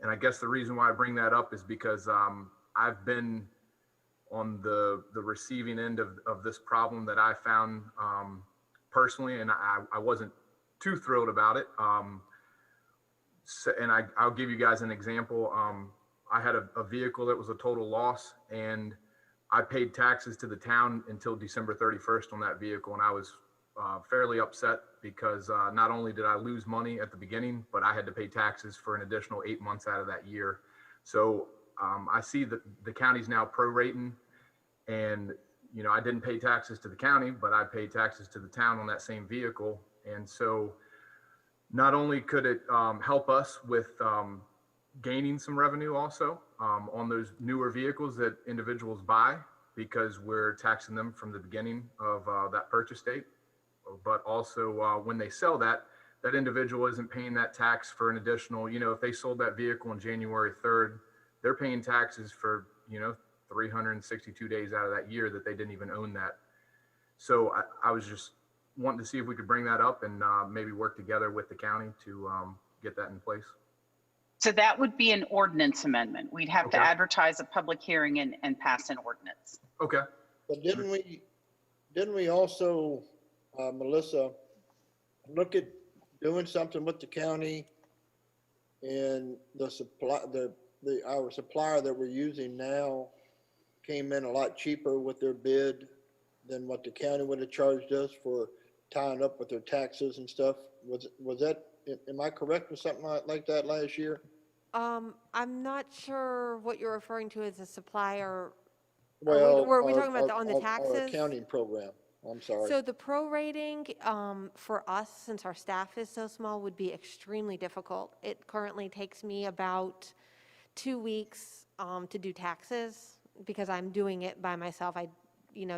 And I guess the reason why I bring that up is because I've been on the receiving end of this problem that I found personally, and I wasn't too thrilled about it. And I'll give you guys an example. I had a vehicle that was a total loss, and I paid taxes to the town until December 31st on that vehicle, and I was fairly upset because not only did I lose money at the beginning, but I had to pay taxes for an additional 8 months out of that year. So I see that the county's now prorating, and I didn't pay taxes to the county, but I paid taxes to the town on that same vehicle. And so not only could it help us with gaining some revenue also on those newer vehicles that individuals buy, because we're taxing them from the beginning of that purchase date, but also when they sell that individual isn't paying that tax for an additional, if they sold that vehicle on January 3rd, they're paying taxes for, 362 days out of that year that they didn't even own that. So I was just wanting to see if we could bring that up and maybe work together with the county to get that in place. So that would be an ordinance amendment. We'd have to Okay. advertise a public hearing and pass an ordinance. Okay. But didn't we also, Melissa, look at doing something with the county and the supply, our supplier that we're using now came in a lot cheaper with their bid than what the county would have charged us for tying up with their taxes and stuff? Was that, am I correct with something like that last year? I'm not sure what you're referring to as a supplier. Well, Were we talking about on the Our taxes? accounting program, I'm sorry. So the prorating, for us, since our staff is so small, would be extremely difficult. It currently takes me about 2 weeks, to do taxes because I'm doing it by myself.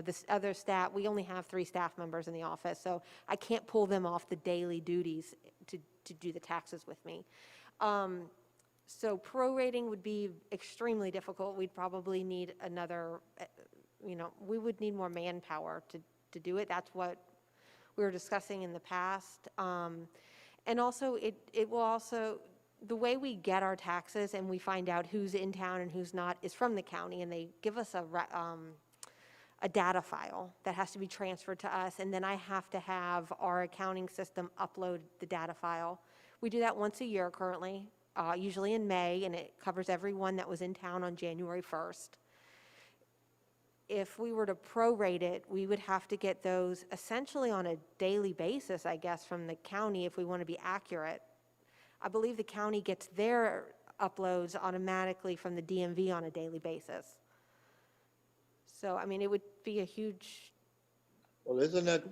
This other staff, we only have 3 staff members in the office, so I can't pull them off the daily duties to do the taxes with me. So prorating would be extremely difficult. We'd probably need another, we would need more manpower to do it. That's what we were discussing in the past. And also, it will also, the way we get our taxes and we find out who's in town and who's not is from the county, and they give us a data file that has to be transferred to us, and then I have to have our accounting system upload the data file. We do that once a year currently, usually in May, and it covers everyone that was in town on January 1st. If we were to prorate it, we would have to get those essentially on a daily basis, I guess, from the county if we want to be accurate. I believe the county gets their uploads automatically from the DMV on a daily basis. So, I mean, it would be a huge... Well, isn't that,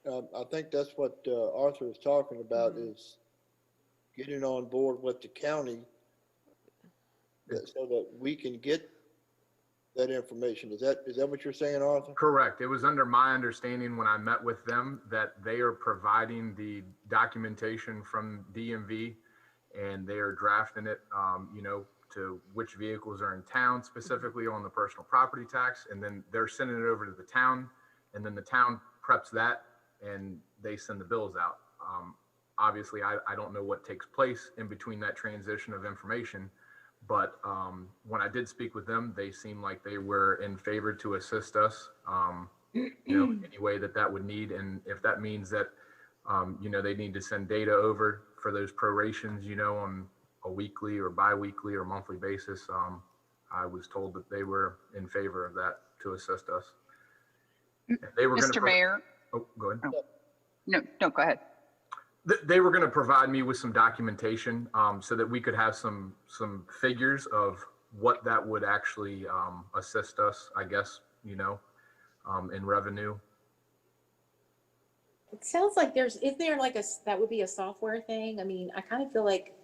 I think that's what Arthur is talking about, is getting on board with the county so that we can get that information. Is that what you're saying, Arthur? Correct. It was under my understanding when I met with them that they are providing the documentation from DMV and they are drafting it, to which vehicles are in town, specifically on the personal property tax. And then they're sending it over to the town, and then the town preps that and they send the bills out. Obviously, I don't know what takes place in between that transition of information, but when I did speak with them, they seemed like they were in favor to assist us, any way that would need. And if that means that, they need to send data over for those prorations, on a weekly or bi-weekly or monthly basis, I was told that they were in favor of that to assist us. And they were Mr. Mayor. Oh, go ahead. Oh. No, go ahead. They were going to provide me with some documentation so that we could have some figures of what that would actually assist us, I guess, in revenue. It sounds like is there like that would be a software thing? I mean, I kind of feel like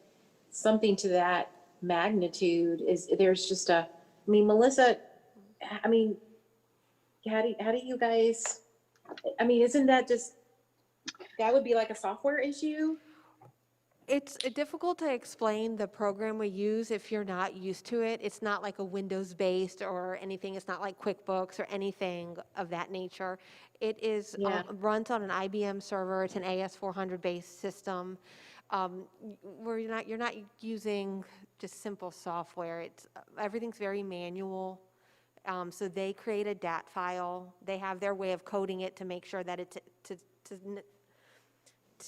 something to that magnitude there's just Melissa, how do you guys, isn't that that would be like a software issue? It's difficult to explain the program we use if you're not used to it. It's not like a Windows-based or anything. It's not like QuickBooks or anything of that nature. It is runs on an IBM server. It's an AS400-based system. Where you're not using just simple software. Everything's very manual. So they create a DAT file. They have their way of coding it to make sure that it's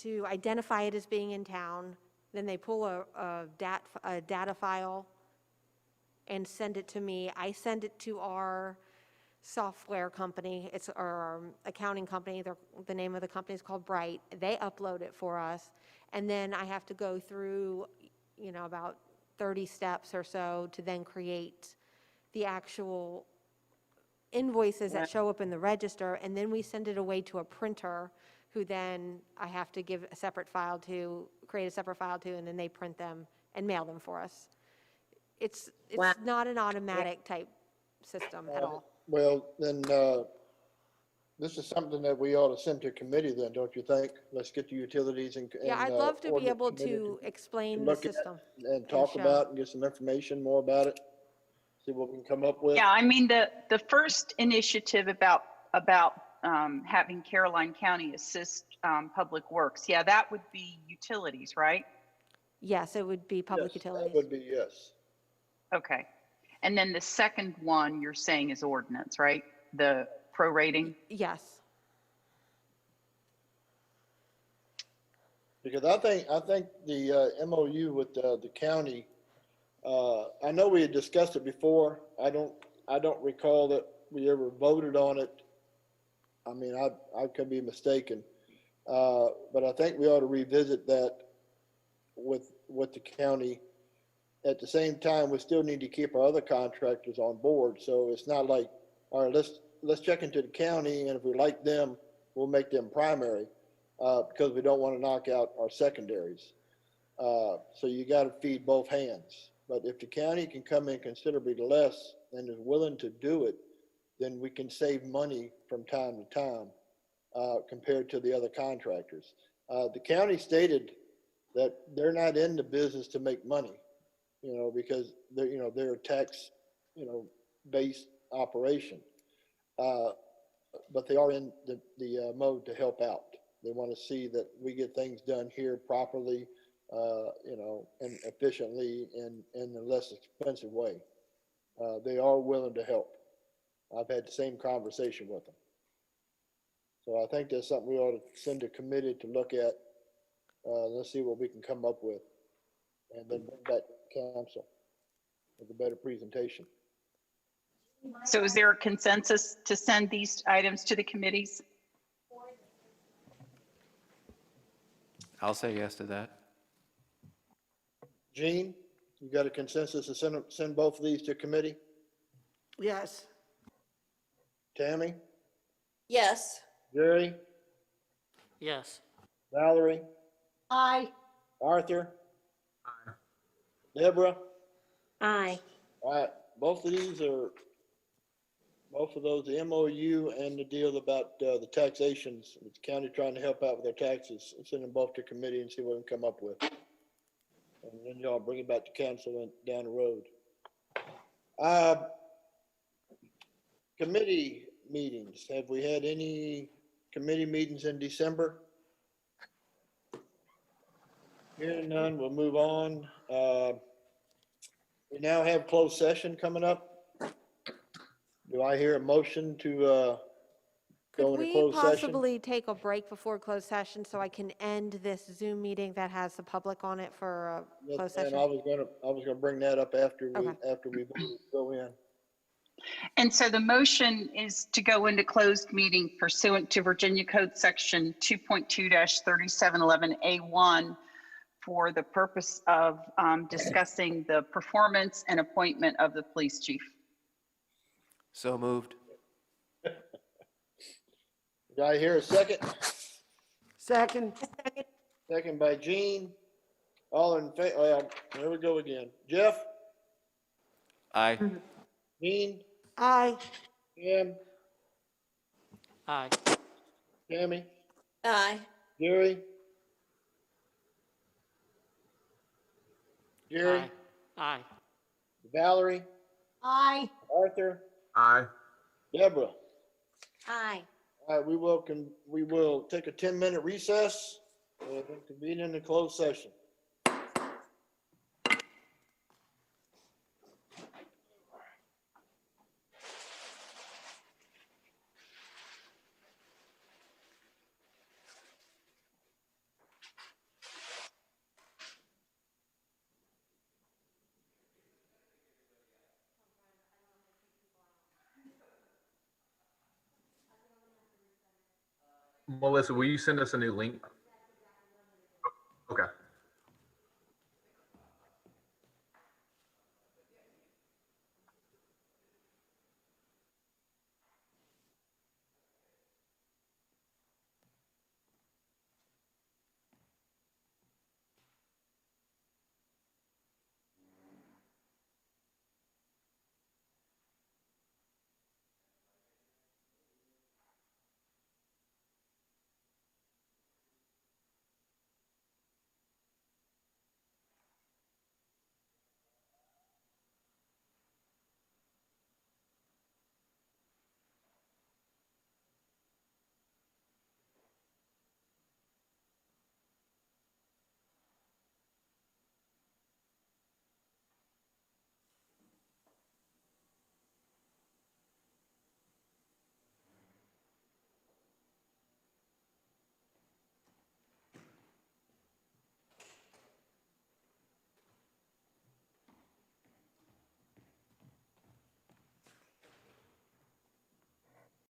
to identify it as being in town. Then they pull a data file and send it to me. I send it to our software company. It's our accounting company. The name of the company is called Bright. They upload it for us. And then I have to go through, about 30 steps or so to then create the actual invoices that show up in the register. And then we send it away to a printer who then I have to give a separate file to, create a separate file to, and then they print them and mail them for us. It's not an automatic type system at all. Well, then, this is something that we ought to send to committee then, don't you think? Let's get the utilities and. Yeah, I'd love to be able to explain the look at system. And talk show. about and get some information more about it. see what we can come up with. Yeah, I mean, the first initiative about having Caroline County assist Public Works, yeah, that would be utilities, right? Yes, it would be public Yes, utilities. that would be, yes. Okay. And then the second one you're saying is ordinance, right? The prorating? Yes. Because I think the MOU with the county, I know we had discussed it before. I don't recall that we ever voted on it. I mean, I could be mistaken. But I think we ought to revisit that with the county. At the same time, we still need to keep our other contractors on board. So it's not like, all right, let's check into the county, and if we like them, we'll make them primary, because we don't want to knock out our secondaries. So you got to feed both hands. But if the county can come in considerably less and is willing to do it, then we can save money from time to time, compared to the other contractors. The county stated that they're not in the business to make money, because they're a tax, based operation. But they are in the mode to help out. They want to see that we get things done here properly, and efficiently in a less expensive way. They are willing to help. I've had the same conversation with them. So I think that's something we ought to send a committee to look at. Let's see what we can come up with, and then bring back to council with a better presentation. So is there a consensus to send these items to the committees? I'll say yes to that. Gene, you got a consensus to send both of these to committee? Yes. Tammy, Yes. Jerry, Yes. Valerie, Aye. Arthur, Deborah. Aye. All right, both of those, the MOU and the deal about the taxations, with the county trying to help out with their taxes, send them both to committee and see what we can come up with. And then y'all bring it back to council and down the road. Committee meetings, have we had any committee meetings in December? Hearing none, we'll move on. We now have closed session coming up. Do I hear a motion to go Could into we closed session? possibly take a break before closed session so I can end this Zoom meeting that has the public on it for a closed And session? I was gonna bring that up after we Okay. go in. And so the motion is to go into closed meeting pursuant to Virginia Code Section 2.2-3711A1 for the purpose of discussing the performance and appointment of the police chief. So moved. Do I hear a second? Second. Second by Gene. All in favor, well, there we go again. Jeff, Aye. Gene, Aye. Pam, Aye. Tammy, Aye. Jerry, Aye. Aye. Valerie, Aye. Arthur, Aye. Deborah. Aye. All right, we will take a 10-minute recess and convene in the closed session. Melissa, will you send us a new link? Okay.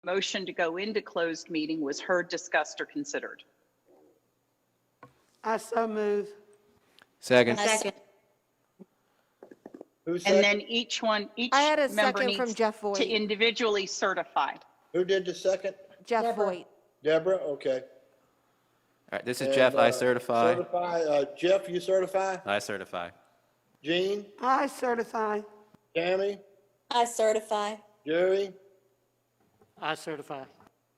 motion to go into closed meeting was heard, discussed, or considered. I so move. Second. Who And seconded? then each I had a member second from needs Jeff to Voigt. individually certify. Who did the second? Jeff Deborah. Voigt. Deborah, okay. All right, this is And, Jeff, I certify. Jeff, you certify? I certify. Jean, I certify. Tammy, I certify. Jerry, I certify.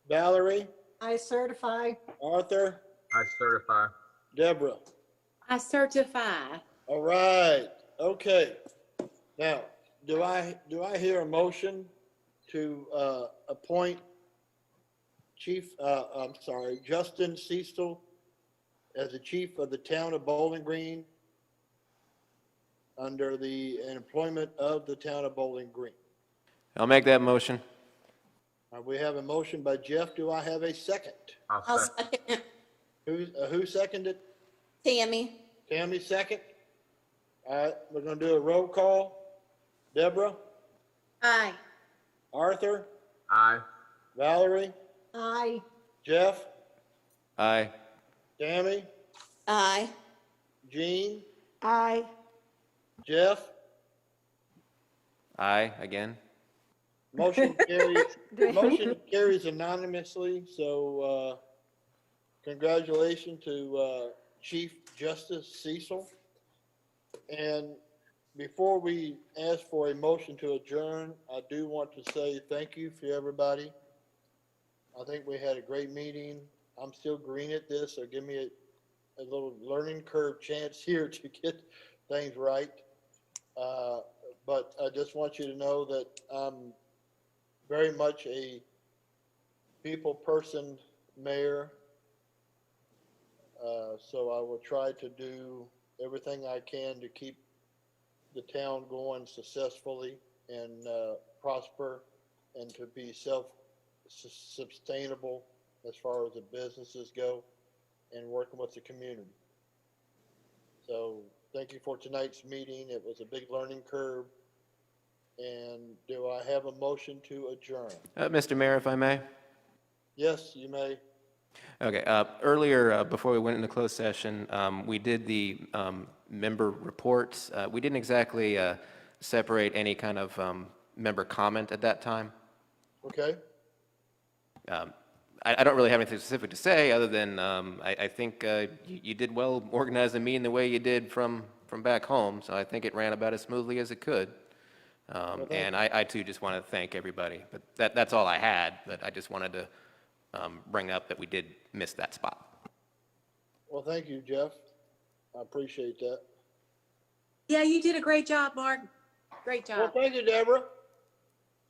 Valerie, I certify. Arthur, I certify. Deborah. I certify. All right, okay. Now, do I hear a motion to appoint Justin Cecil as the chief of the town of Bowling Green under the employment of the town of Bowling Green? I'll make that motion. We have a motion by Jeff. Do I have a second? I'll second it. Who seconded? Tammy? Tammy second? All right, we're gonna do a roll call. Deborah, Aye. Arthur, Aye. Valerie, Aye. Jeff, Aye. Tammy, Aye. Jean, Aye. Jeff. Aye, again. Motion carries anonymously, so congratulations to Chief Justice Cecil. And before we ask for a motion to adjourn, I do want to say thank you for everybody. I think we had a great meeting. I'm still green at this, so give me a little learning curve chance here to get things right. But I just want you to know that I'm very much a people person, mayor. So I will try to do everything I can to keep the town going successfully and prosper and to be self-sustainable as far as the businesses go and working with the community. So thank you for tonight's meeting. It was a big learning curve. And do I have a motion to adjourn? Mr. Mayor, if I may? Yes, you may. Okay, earlier, before we went into closed session, we did the member reports. We didn't exactly separate any kind of member comment at that time. Okay. I don't really have anything specific to say, other than I think you did well organizing the meeting the way you did from back home, so I think it ran about as smoothly as it could. And I too just want to thank everybody. But that's all I had, but I just wanted to bring up that we did miss that spot. Well, thank you, Jeff. I appreciate that. Yeah, you did a great job, Mark. Great Well, job. thank you, Deborah.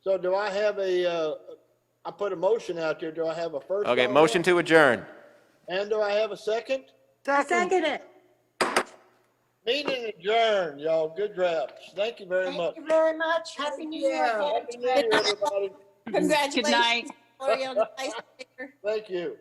So do I have I put a motion out there. Do I have a first? Okay, on motion that? to adjourn. And do I have a second? Second it. Meeting adjourned, y'all. Good drafts. Thank you very much. Thank you very much. Happy New Year. Happy New Year, everybody. Congratulations. Good night. Gloria, on the vice mayor. Thank you.